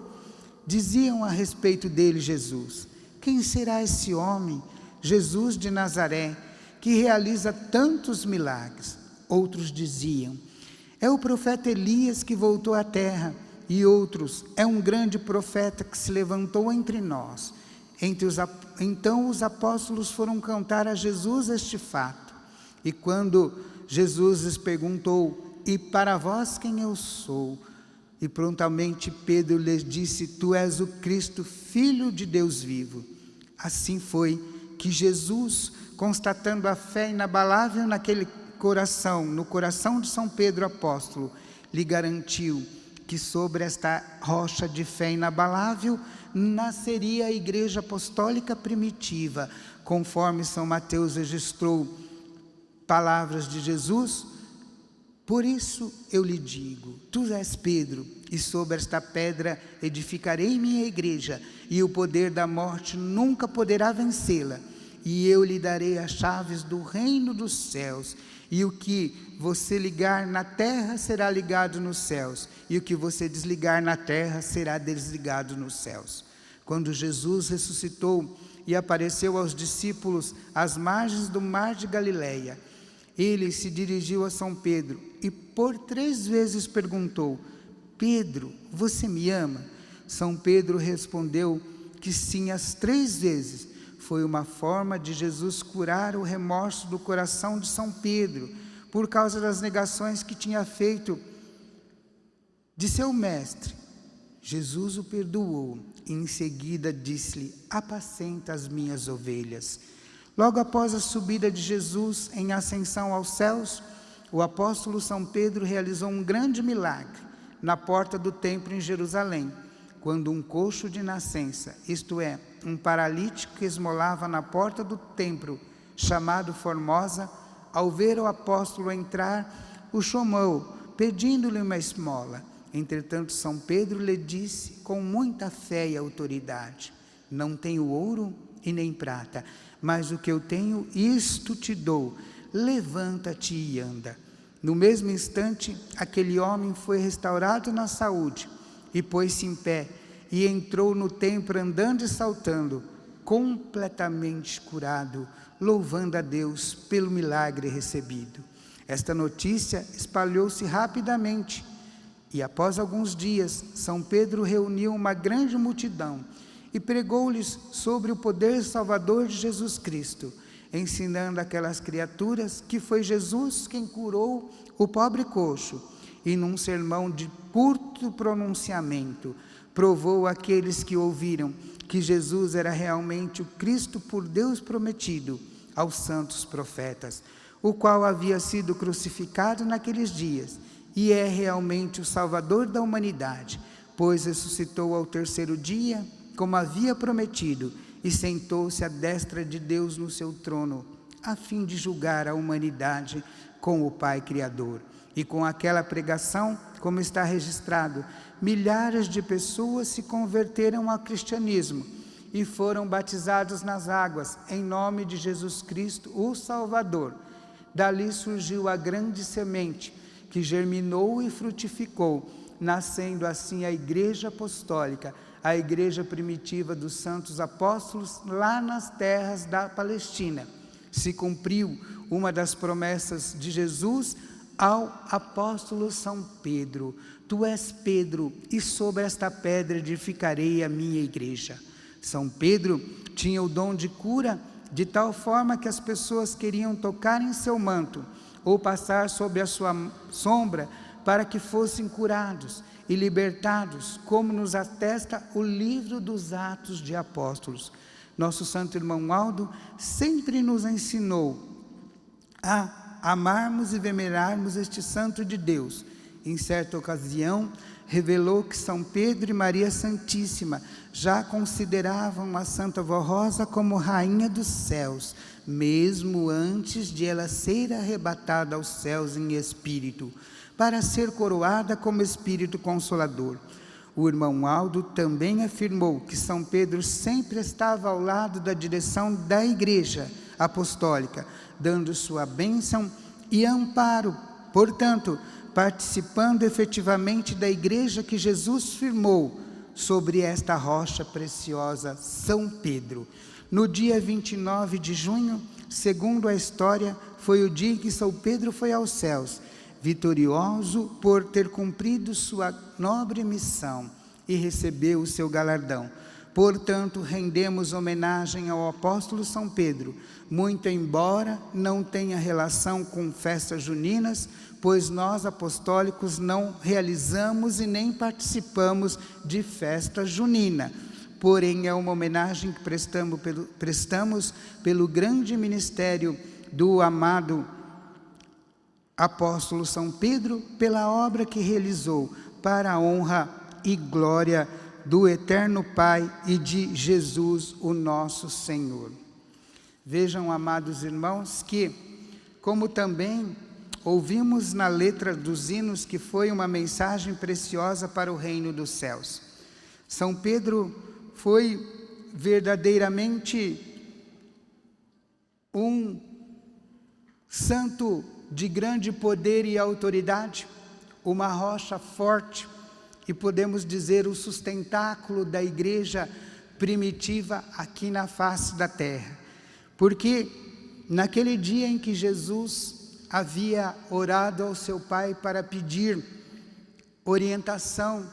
diziam a respeito dele: Jesus, quem será esse homem, Jesus de Nazaré, que realiza tantos milagres? Outros diziam: é o profeta Elias que voltou à terra. E outros: é um grande profeta que se levantou entre nós. Então os apóstolos foram contar a Jesus este fato. E quando Jesus lhes perguntou: e para vós quem eu sou? E prontamente Pedro lhes disse: tu és o Cristo, Filho de Deus vivo. Assim foi que Jesus, constatando a fé inabalável naquele coração, no coração de São Pedro apóstolo, lhe garantiu que sobre esta rocha de fé inabalável nasceria a Igreja Apostólica Primitiva, conforme São Mateus registrou palavras de Jesus. Por isso eu lhe digo: tu és Pedro, e sobre esta pedra edificarei minha igreja, e o poder da morte nunca poderá vencê-la. E eu lhe darei as chaves do reino dos céus, e o que você ligar na terra será ligado nos céus, e o que você desligar na terra será desligado nos céus. Quando Jesus ressuscitou e apareceu aos discípulos às margens do mar de Galileia, ele se dirigiu a São Pedro e por 3 vezes perguntou: Pedro, você me ama? São Pedro respondeu que sim as 3 vezes. Foi uma forma de Jesus curar o remorso do coração de São Pedro, por causa das negações que tinha feito de seu mestre. Jesus o perdoou e em seguida disse-lhe: apacenta as minhas ovelhas. Logo após a subida de Jesus em ascensão aos céus, o apóstolo São Pedro realizou um grande milagre na porta do templo em Jerusalém, quando um coxo de nascença, isto é, um paralítico que esmolava na porta do templo, chamado Formosa, ao ver o apóstolo entrar, o chamou, pedindo-lhe uma esmola. Entretanto, São Pedro lhe disse com muita fé e autoridade: não tenho ouro e nem prata, mas o que eu tenho, isto te dou. Levanta-te e anda. No mesmo instante, aquele homem foi restaurado na saúde e pôs-se em pé e entrou no templo andando e saltando, completamente curado, louvando a Deus pelo milagre recebido. Esta notícia espalhou-se rapidamente e após alguns dias, São Pedro reuniu uma grande multidão e pregou-lhes sobre o poder salvador de Jesus Cristo, ensinando aquelas criaturas que foi Jesus quem curou o pobre coxo, e num sermão de curto pronunciamento, provou àqueles que ouviram que Jesus era realmente o Cristo por Deus prometido aos santos profetas, o qual havia sido crucificado naqueles dias, e é realmente o Salvador da humanidade, pois ressuscitou ao 3º dia, como havia prometido, e sentou-se à destra de Deus no seu trono, a fim de julgar a humanidade com o Pai Criador. E com aquela pregação, como está registrado, milhares de pessoas se converteram ao cristianismo e foram batizados nas águas, em nome de Jesus Cristo, o Salvador. Dali surgiu a grande semente, que germinou e frutificou, nascendo assim a Igreja Apostólica, a Igreja primitiva dos Santos Apóstolos, lá nas terras da Palestina. Se cumpriu uma das promessas de Jesus ao apóstolo São Pedro: tu és Pedro, e sobre esta pedra edificarei a minha igreja. São Pedro tinha o dom de cura, de tal forma que as pessoas queriam tocar em seu manto, ou passar sob a sua sombra, para que fossem curados e libertados, como nos atesta o livro dos Atos de Apóstolos. Nosso santo irmão Aldo sempre nos ensinou a amarmos e venerarmos este santo de Deus. Em certa ocasião, revelou que São Pedro e Maria Santíssima já consideravam a Santa Vó Rosa como rainha dos céus, mesmo antes de ela ser arrebatada aos céus em espírito, para ser coroada como Espírito Consolador. O irmão Aldo também afirmou que São Pedro sempre estava ao lado da direção da Igreja Apostólica, dando sua bênção e amparo Portanto, participando efetivamente da igreja que Jesus firmou sobre esta rocha preciosa, São Pedro. No dia 29 de junho, segundo a história, foi o dia em que São Pedro foi aos céus, vitorioso por ter cumprido sua nobre missão e recebeu o seu galardão. Portanto, rendemos homenagem ao apóstolo São Pedro, muito embora não tenha relação com festas juninas, pois nós apostólicos não realizamos e nem participamos de festa junina. Porém, é uma homenagem que prestamos pelo grande ministério do amado apóstolo São Pedro, pela obra que realizou para a honra e glória do eterno Pai e de Jesus, o nosso Senhor. Vejam, amados irmãos, que, como também ouvimos na letra dos hinos, que foi uma mensagem preciosa para o reino dos céus. São Pedro foi verdadeiramente um santo de grande poder e autoridade, uma rocha forte, e podemos dizer o sustentáculo da igreja primitiva aqui na face da terra. Porque naquele dia em que Jesus havia orado ao seu Pai para pedir orientação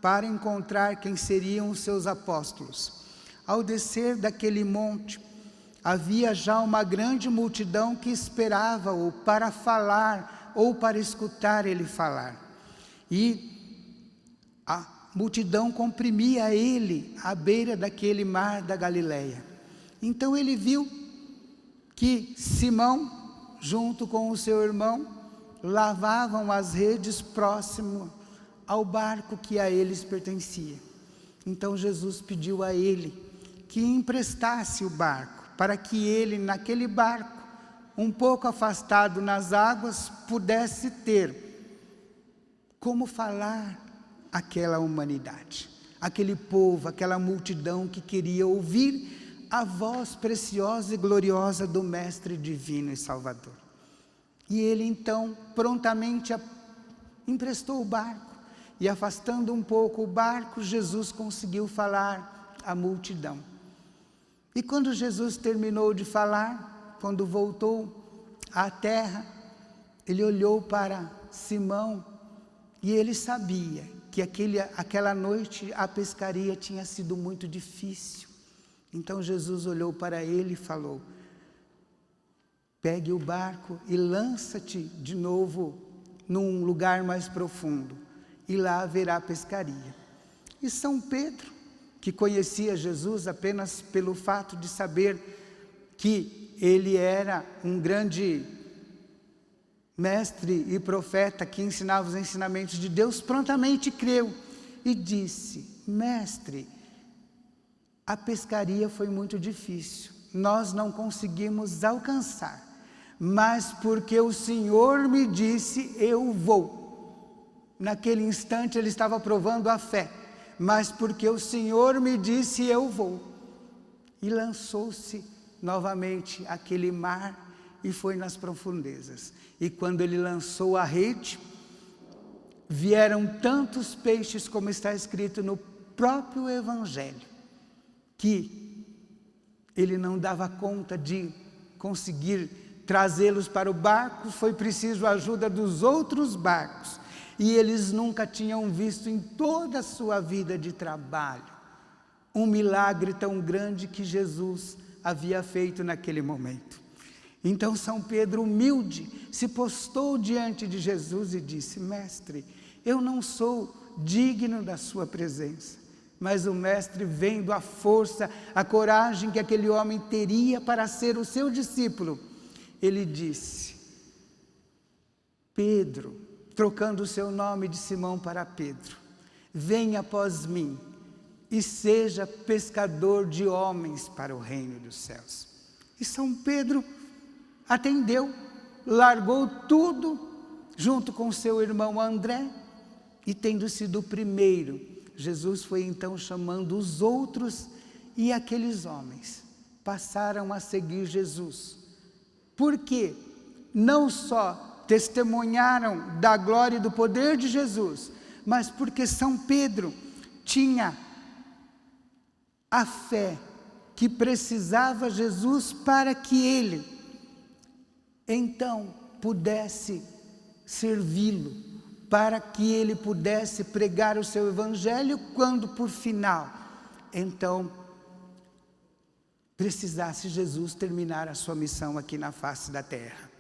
para encontrar quem seriam os seus apóstolos, ao descer daquele monte, havia já uma grande multidão que esperava-o para falar ou para escutar ele falar. E a multidão comprimia ele à beira daquele mar da Galileia. Então ele viu que Simão, junto com o seu irmão, lavavam as redes próximo ao barco que a eles pertencia. Então Jesus pediu a ele que emprestasse o barco, para que ele, naquele barco, um pouco afastado nas águas, pudesse ter como falar aquela humanidade, aquele povo, aquela multidão que queria ouvir a voz preciosa e gloriosa do Mestre Divino e Salvador. E ele então prontamente emprestou o barco, e afastando um pouco o barco, Jesus conseguiu falar à multidão. E quando Jesus terminou de falar, quando voltou à terra, ele olhou para Simão, e ele sabia que aquela noite a pescaria tinha sido muito difícil. Então Jesus olhou para ele e falou: pegue o barco e lança-te de novo num lugar mais profundo, e lá haverá pescaria. E São Pedro, que conhecia Jesus apenas pelo fato de saber que ele era um grande mestre e profeta que ensinava os ensinamentos de Deus, prontamente creu e disse: mestre, a pescaria foi muito difícil, nós não conseguimos alcançar, mas porque o Senhor me disse, eu vou. Naquele instante ele estava provando a fé, mas porque o Senhor me disse, eu vou. E lançou-se novamente àquele mar e foi nas profundezas. E quando ele lançou a rede, vieram tantos peixes, como está escrito no próprio Evangelho, que ele não dava conta de conseguir trazê-los para o barco. Foi preciso a ajuda dos outros barcos, e eles nunca tinham visto em toda a sua vida de trabalho um milagre tão grande que Jesus havia feito naquele momento. Então São Pedro, humilde, se postou diante de Jesus e disse: mestre, eu não sou digno da sua presença. Mas o mestre, vendo a força, a coragem que aquele homem teria para ser o seu discípulo, ele disse: Pedro, trocando o seu nome de Simão para Pedro, venha após mim e seja pescador de homens para o reino dos céus. E São Pedro atendeu, largou tudo, junto com seu irmão André, e tendo sido o primeiro, Jesus foi então chamando os outros, e aqueles homens passaram a seguir Jesus. Porque não só testemunharam da glória e do poder de Jesus, mas porque São Pedro tinha a fé que precisava Jesus para que ele, então, pudesse servi-lo, para que ele pudesse pregar o seu evangelho, quando por final, então, precisasse Jesus terminar a sua missão aqui na face da terra.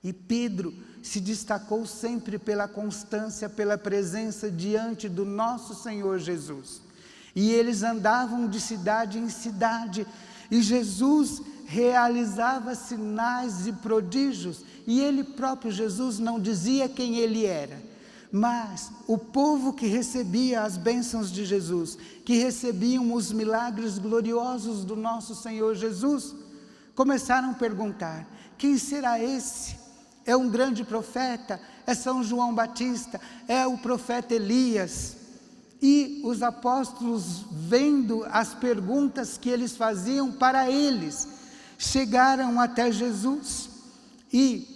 E Pedro se destacou sempre pela constância, pela presença diante do nosso Senhor Jesus. E eles andavam de cidade em cidade, e Jesus realizava sinais e prodígios, e ele próprio, Jesus, não dizia quem ele era, mas o povo que recebia as bênçãos de Jesus, que recebiam os milagres gloriosos do nosso Senhor Jesus, começaram a perguntar: quem será esse? É um grande profeta? É São João Batista? É o profeta Elias? E os apóstolos, vendo as perguntas que eles faziam para eles, chegaram até Jesus e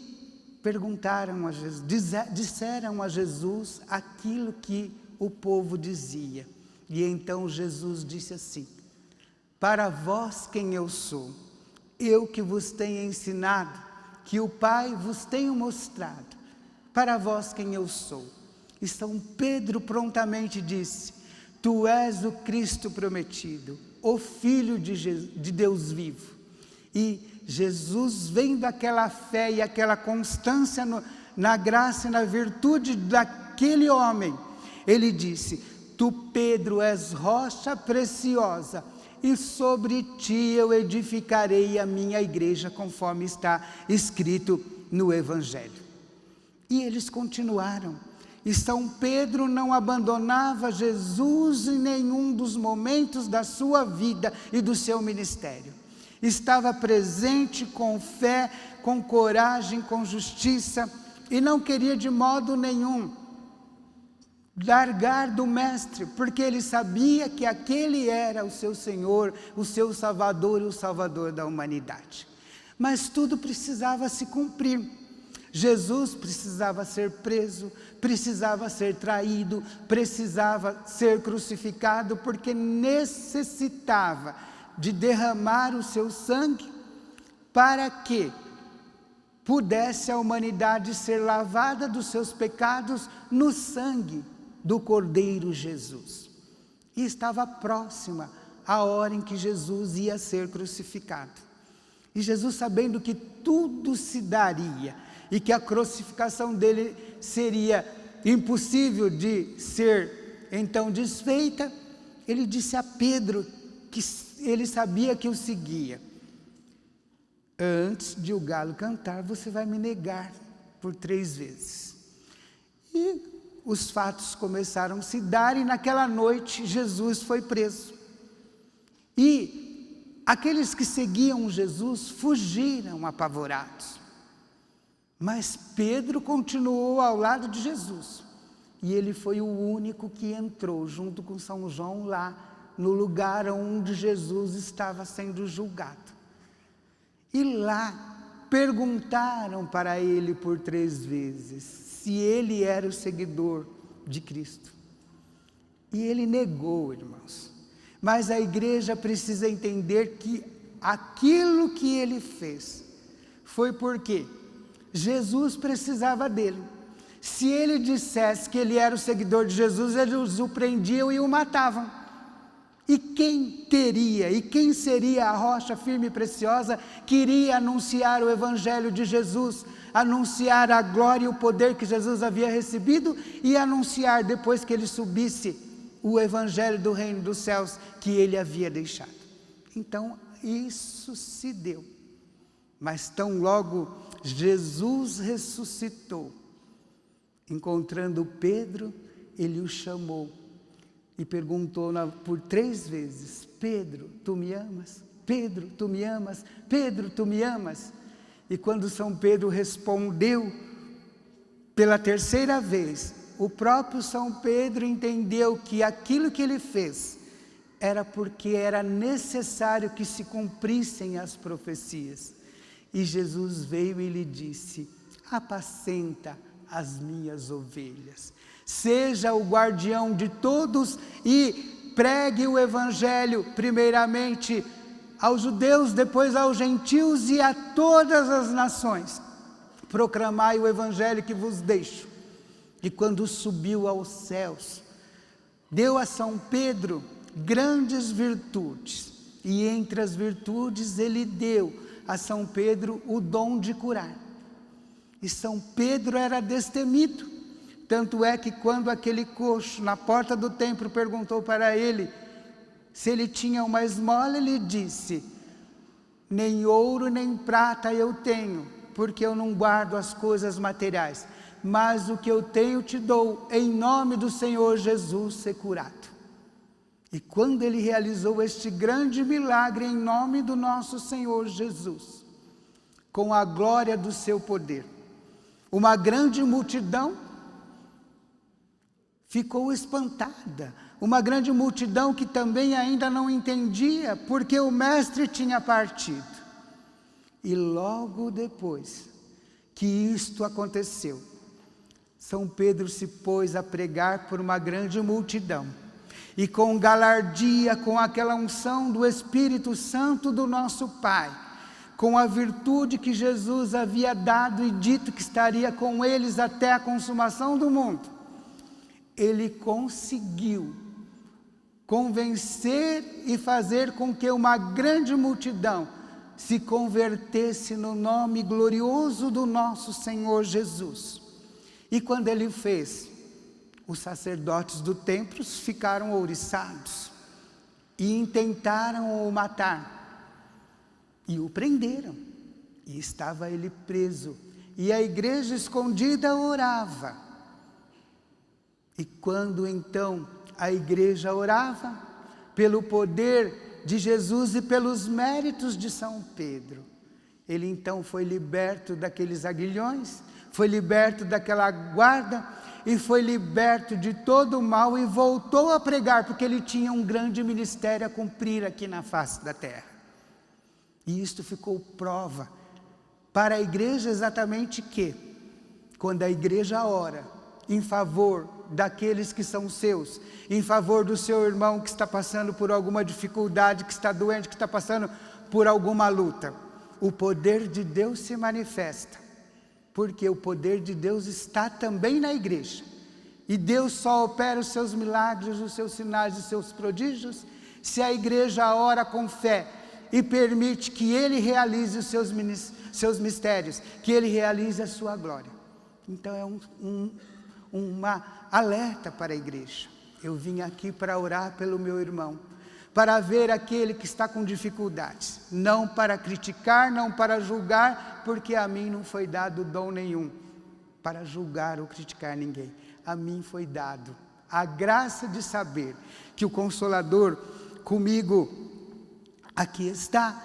perguntaram a Jesus, disseram a Jesus aquilo que o povo dizia. E então Jesus disse assim: para vós quem eu sou, eu que vos tenho ensinado, que o Pai vos tenho mostrado, para vós quem eu sou. E São Pedro prontamente disse: tu és o Cristo prometido, o Filho de Deus vivo. E Jesus, vendo aquela fé e aquela constância na graça e na virtude daquele homem, ele disse: tu, Pedro, és rocha preciosa, e sobre ti eu edificarei a minha igreja, conforme está escrito no Evangelho. E eles continuaram. E São Pedro não abandonava Jesus em nenhum dos momentos da sua vida e do seu ministério. Estava presente com fé, com coragem, com justiça, e não queria de modo nenhum largar do Mestre, porque ele sabia que aquele era o seu Senhor, o seu Salvador e o Salvador da humanidade. Mas tudo precisava se cumprir. Jesus precisava ser preso, precisava ser traído, precisava ser crucificado, porque necessitava de derramar o seu sangue para que pudesse a humanidade ser lavada dos seus pecados no sangue do Cordeiro Jesus. E estava próxima a hora em que Jesus ia ser crucificado. E Jesus, sabendo que tudo se daria e que a crucificação dele seria impossível de ser então desfeita, ele disse a Pedro que ele sabia que o seguia: antes de o galo cantar, você vai me negar por 3 vezes. E os fatos começaram a se dar, e naquela noite Jesus foi preso. E aqueles que seguiam Jesus fugiram apavorados. Mas Pedro continuou ao lado de Jesus. E ele foi o único que entrou junto com São João lá no lugar onde Jesus estava sendo julgado. E lá perguntaram para ele por 3 vezes se ele era o seguidor de Cristo. E ele negou, irmãos. Mas a igreja precisa entender que aquilo que ele fez foi porque Jesus precisava dele. Se ele dissesse que ele era o seguidor de Jesus, eles o prendiam e o matavam. E quem teria, e quem seria a rocha firme e preciosa que iria anunciar o Evangelho de Jesus, anunciar a glória e o poder que Jesus havia recebido, e anunciar depois que ele subisse o Evangelho do reino dos céus que ele havia deixado? Então isso se deu. Mas tão logo Jesus ressuscitou, encontrando Pedro, ele o chamou e perguntou por 3 vezes: Pedro, tu me amas? Pedro, tu me amas? Pedro, tu me amas? E quando São Pedro respondeu pela 3ª vez, o próprio São Pedro entendeu que aquilo que ele fez era porque era necessário que se cumprissem as profecias. E Jesus veio e lhe disse: apacenta as minhas ovelhas. Seja o guardião de todos e pregue o evangelho primeiramente aos judeus, depois aos gentios e a todas as nações. Proclamai o evangelho que vos deixo. E quando subiu aos céus, deu a São Pedro grandes virtudes. E entre as virtudes ele deu a São Pedro o dom de curar. E São Pedro era destemido. Tanto é que quando aquele coxo na porta do templo perguntou para ele se ele tinha uma esmola, ele disse: nem ouro nem prata eu tenho, porque eu não guardo as coisas materiais, mas o que eu tenho te dou, em nome do Senhor Jesus, ser curado. E quando ele realizou este grande milagre em nome do nosso Senhor Jesus, com a glória do seu poder, uma grande multidão ficou espantada. Uma grande multidão que também ainda não entendia porque o mestre tinha partido. E logo depois que isto aconteceu, São Pedro se pôs a pregar por uma grande multidão. E com galardia, com aquela unção do Espírito Santo do nosso Pai, com a virtude que Jesus havia dado e dito que estaria com eles até a consumação do mundo, ele conseguiu convencer e fazer com que uma grande multidão se convertesse no nome glorioso do nosso Senhor Jesus. E quando ele fez, os sacerdotes do templo ficaram ouriçados e intentaram o matar e o prenderam, e estava ele preso, e a igreja escondida orava. E quando então a igreja orava, pelo poder de Jesus e pelos méritos de São Pedro, ele então foi liberto daqueles aguilhões, foi liberto daquela guarda e foi liberto de todo o mal e voltou a pregar, porque ele tinha um grande ministério a cumprir aqui na face da terra. E isto ficou prova para a igreja exatamente que, quando a igreja ora em favor daqueles que são seus, em favor do seu irmão que está passando por alguma dificuldade, que está doente, que está passando por alguma luta, o poder de Deus se manifesta, porque o poder de Deus está também na igreja. E Deus só opera os seus milagres, os seus sinais e os seus prodígios, se a igreja ora com fé e permite que Ele realize os seus mistérios, que Ele realize a sua glória. Então é uma alerta para a igreja. Eu vim aqui para orar pelo meu irmão, para ver aquele que está com dificuldades, não para criticar, não para julgar, porque a mim não foi dado dom nenhum para julgar ou criticar ninguém. A mim foi dado a graça de saber que o Consolador comigo aqui está,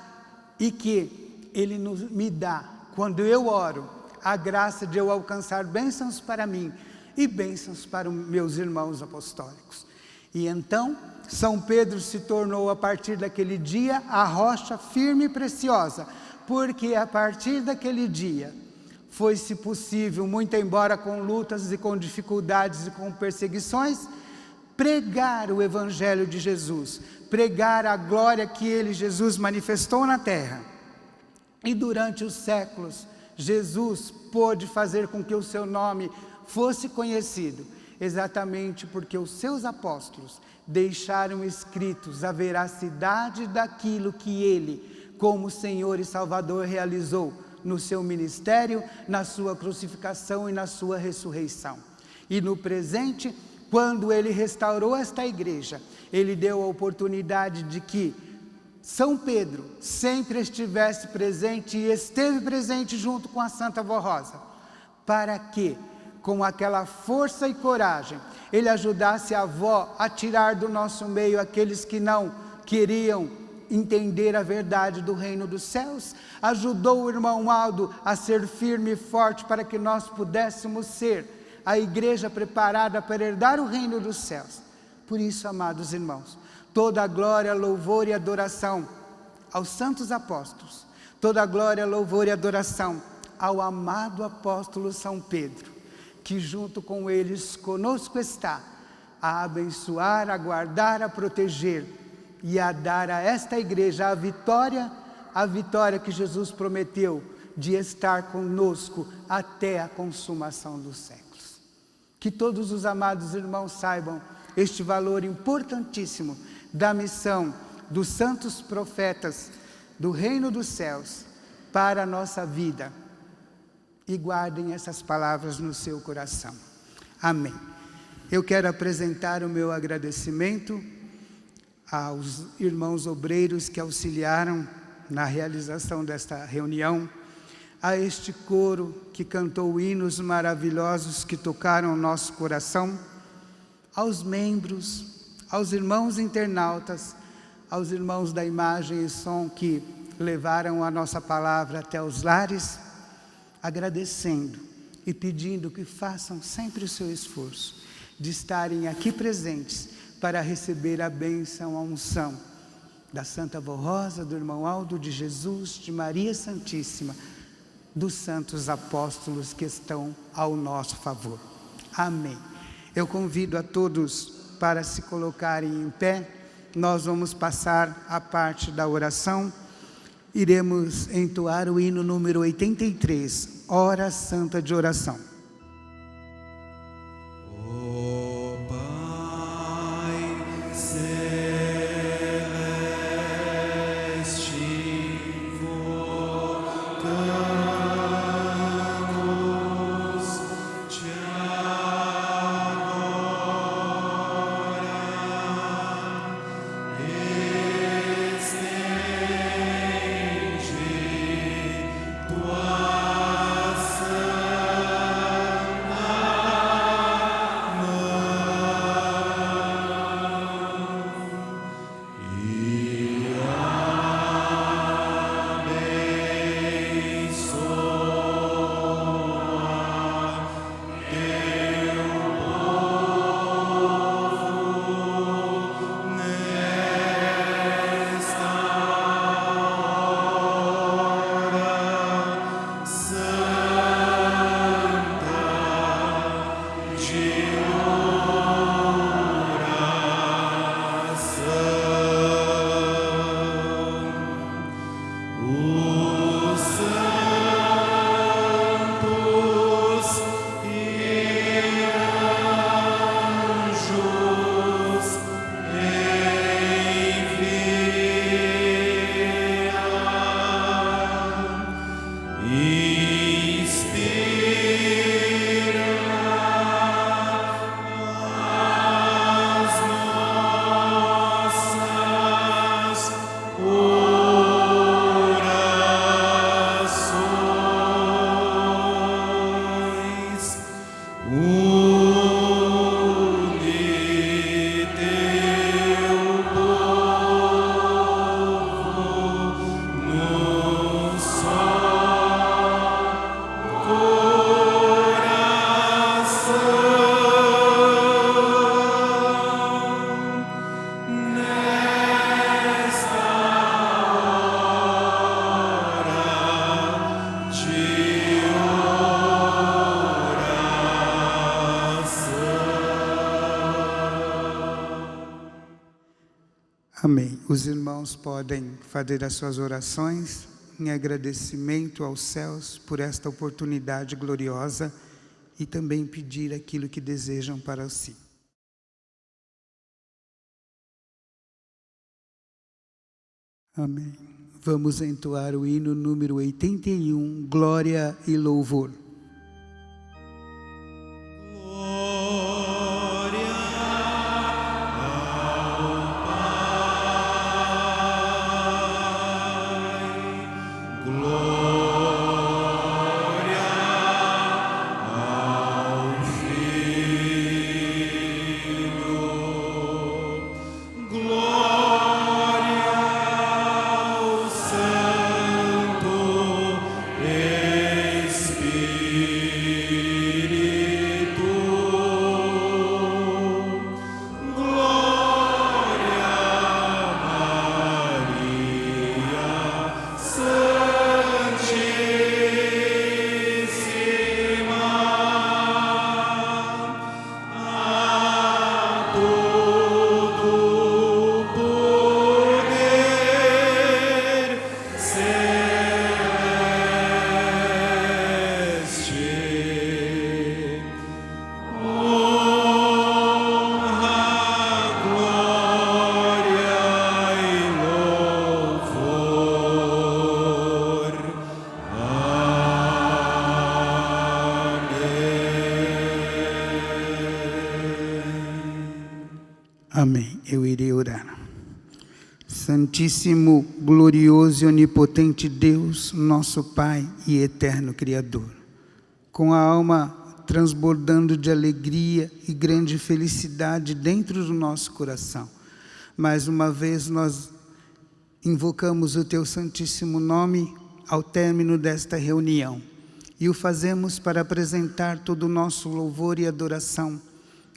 e que Ele me dá, quando eu oro, a graça de eu alcançar bênçãos para mim e bênçãos para os meus irmãos apostólicos. E então São Pedro se tornou, a partir daquele dia, a rocha firme e preciosa, porque a partir daquele dia foi, se possível, muito embora com lutas e com dificuldades e com perseguições, pregar o Evangelho de Jesus, pregar a glória que Ele, Jesus, manifestou na terra. E durante os séculos, Jesus pôde fazer com que o seu nome fosse conhecido, exatamente porque os seus apóstolos deixaram escritos a veracidade daquilo que Ele, como Senhor e Salvador, realizou no seu ministério, na sua crucificação e na sua ressurreição. E no presente, quando Ele restaurou esta igreja, Ele deu a oportunidade de que São Pedro sempre estivesse presente e esteve presente junto com a Santa Vó Rosa, para que, com aquela força e coragem, ele ajudasse a avó a tirar do nosso meio aqueles que não queriam entender a verdade do reino dos céus, ajudou o irmão Aldo a ser firme e forte para que nós pudéssemos ser a igreja preparada para herdar o reino dos céus. Por isso, amados irmãos, toda a glória, louvor e adoração aos santos apóstolos, toda a glória, louvor e adoração ao amado apóstolo São Pedro, que junto com eles conosco está, a abençoar, a guardar, a proteger e a dar a esta igreja a vitória que Jesus prometeu de estar conosco até a consumação dos séculos. Que todos os amados irmãos saibam este valor importantíssimo da missão dos santos profetas do reino dos céus para a nossa vida. E guardem essas palavras no seu coração. Amém. Eu quero apresentar o meu agradecimento aos irmãos obreiros que auxiliaram na realização desta reunião, a este coro que cantou hinos maravilhosos que tocaram o nosso coração, aos membros, aos irmãos internautas, aos irmãos da imagem e som que levaram a nossa palavra até os lares, agradecendo e pedindo que façam sempre o seu esforço de estarem aqui presentes para receber a bênção, a unção da Santa Vó Rosa, do irmão Aldo, de Jesus, de Maria Santíssima, dos santos apóstolos que estão ao nosso favor. Amém. Eu convido a todos para se colocarem em pé. Nós vamos passar a parte da oração. Iremos entoar o hino número 83, Hora Santa de Oração. Ó Pai Celeste, invocamos-te Amém. Os irmãos podem fazer as suas orações em agradecimento aos céus por esta oportunidade gloriosa e também pedir aquilo que desejam para si. Amém. Vamos entoar o hino número 81, Glória e Louvor. Espírito. Amém. Eu irei orar. Santíssimo, glorioso e onipotente Deus, nosso Pai e eterno Criador, com a alma transbordando de alegria e grande felicidade dentro do nosso coração, mais uma vez nós invocamos o Teu Santíssimo Nome ao término desta reunião e o fazemos para apresentar todo o nosso louvor e adoração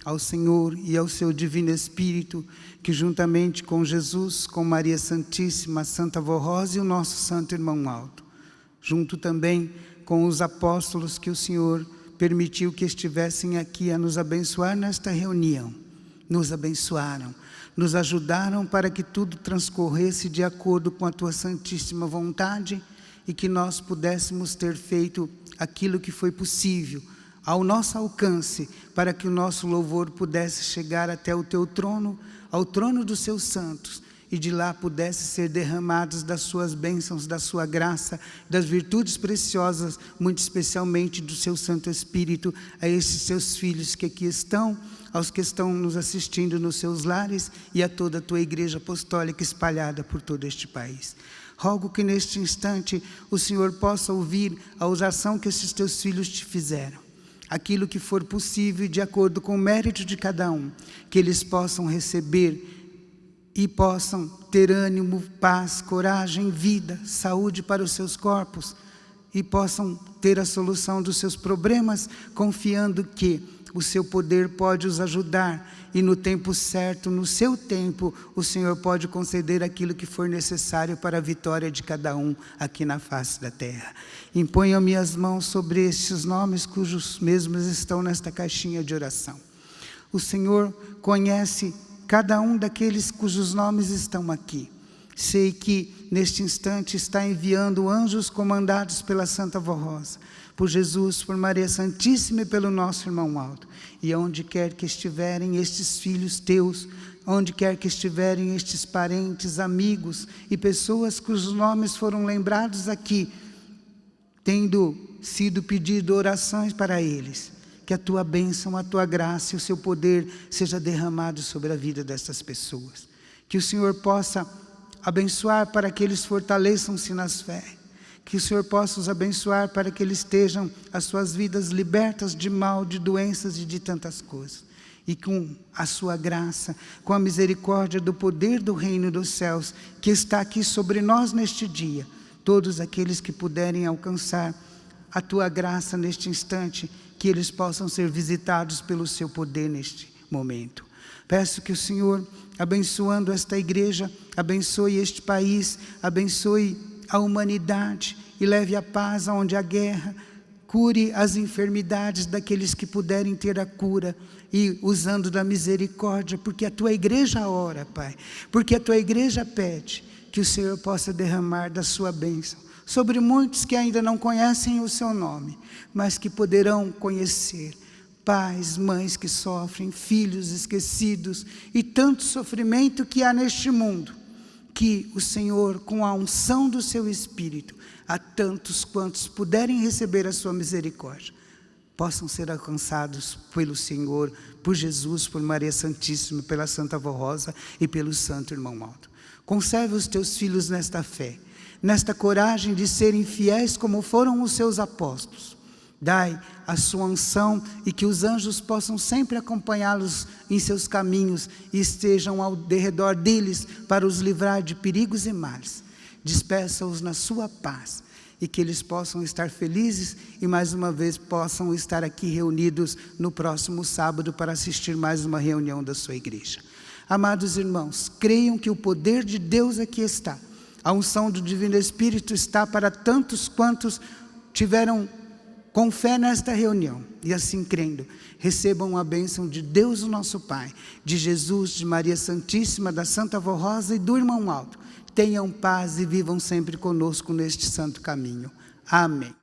ao Senhor e ao Seu Divino Espírito, que juntamente com Jesus, com Maria Santíssima, Santa Vó Rosa e o nosso Santo Irmão Alto, junto também com os apóstolos que o Senhor permitiu que estivessem aqui a nos abençoar nesta reunião, nos abençoaram, nos ajudaram para que tudo transcorresse de acordo com a Tua Santíssima vontade e que nós pudéssemos ter feito aquilo que foi possível ao nosso alcance, para que o nosso louvor pudesse chegar até o Teu trono, ao trono dos Seus santos, e de lá pudesse ser derramados das Suas bênçãos, da Sua graça, das virtudes preciosas, muito especialmente do Seu Santo Espírito, a esses Seus filhos que aqui estão, aos que estão nos assistindo nos seus lares e a toda a Tua Igreja Apostólica espalhada por todo este país. Rogo que neste instante o Senhor possa ouvir a oração que esses Teus filhos te fizeram. Aquilo que for possível, de acordo com o mérito de cada um, que eles possam receber e possam ter ânimo, paz, coragem, vida, saúde para os seus corpos e possam ter a solução dos seus problemas, confiando que o seu poder pode os ajudar e no tempo certo, no seu tempo, o Senhor pode conceder aquilo que for necessário para a vitória de cada um aqui na face da terra. Imponho minhas mãos sobre estes nomes cujos mesmos estão nesta caixinha de oração. O Senhor conhece cada um daqueles cujos nomes estão aqui. Sei que neste instante está enviando anjos comandados pela Santa Vó Rosa, por Jesus, por Maria Santíssima e pelo nosso Irmão Alto. E onde quer que estiverem estes filhos Teus, onde quer que estiverem estes parentes, amigos e pessoas cujos nomes foram lembrados aqui, tendo sido pedido orações para eles, que a Tua bênção, a Tua graça e o Seu poder seja derramado sobre a vida dessas pessoas. Que o Senhor possa abençoar para que eles fortaleçam-se nas fé. Que o Senhor possa os abençoar para que eles estejam as suas vidas libertas de mal, de doenças e de tantas coisas. E com a Sua graça, com a misericórdia do poder do reino dos céus, que está aqui sobre nós neste dia, todos aqueles que puderem alcançar a Tua graça neste instante, que eles possam ser visitados pelo Seu poder neste momento. Peço que o Senhor, abençoando esta igreja, abençoe este país, abençoe a humanidade e leve a paz aonde há guerra, cure as enfermidades daqueles que puderem ter a cura e usando da misericórdia, porque a Tua igreja ora, Pai, porque a Tua igreja pede que o Senhor possa derramar da Sua bênção sobre muitos que ainda não conhecem o Seu nome, mas que poderão conhecer. Pais, mães que sofrem, filhos esquecidos e tanto sofrimento que há neste mundo, que o Senhor, com a unção do Seu Espírito, a tantos quantos puderem receber a Sua misericórdia, possam ser alcançados pelo Senhor, por Jesus, por Maria Santíssima, pela Santa Vó Rosa e pelo Santo Irmão Alto. Conserve os Teus filhos nesta fé, nesta coragem de serem fiéis como foram os Seus apóstolos. Dai a Sua unção e que os anjos possam sempre acompanhá-los em seus caminhos e estejam ao derredor deles para os livrar de perigos e males. Despeça-os na Sua paz e que eles possam estar felizes e mais uma vez possam estar aqui reunidos no próximo sábado para assistir mais uma reunião da sua igreja. Amados irmãos, creiam que o poder de Deus aqui está. A unção do Divino Espírito está para tantos quantos tiveram com fé nesta reunião, e assim crendo, recebam a bênção de Deus o nosso Pai, de Jesus, de Maria Santíssima, da Santa Vó Rosa e do Irmão Alto. Tenham paz e vivam sempre conosco neste santo caminho. Amém.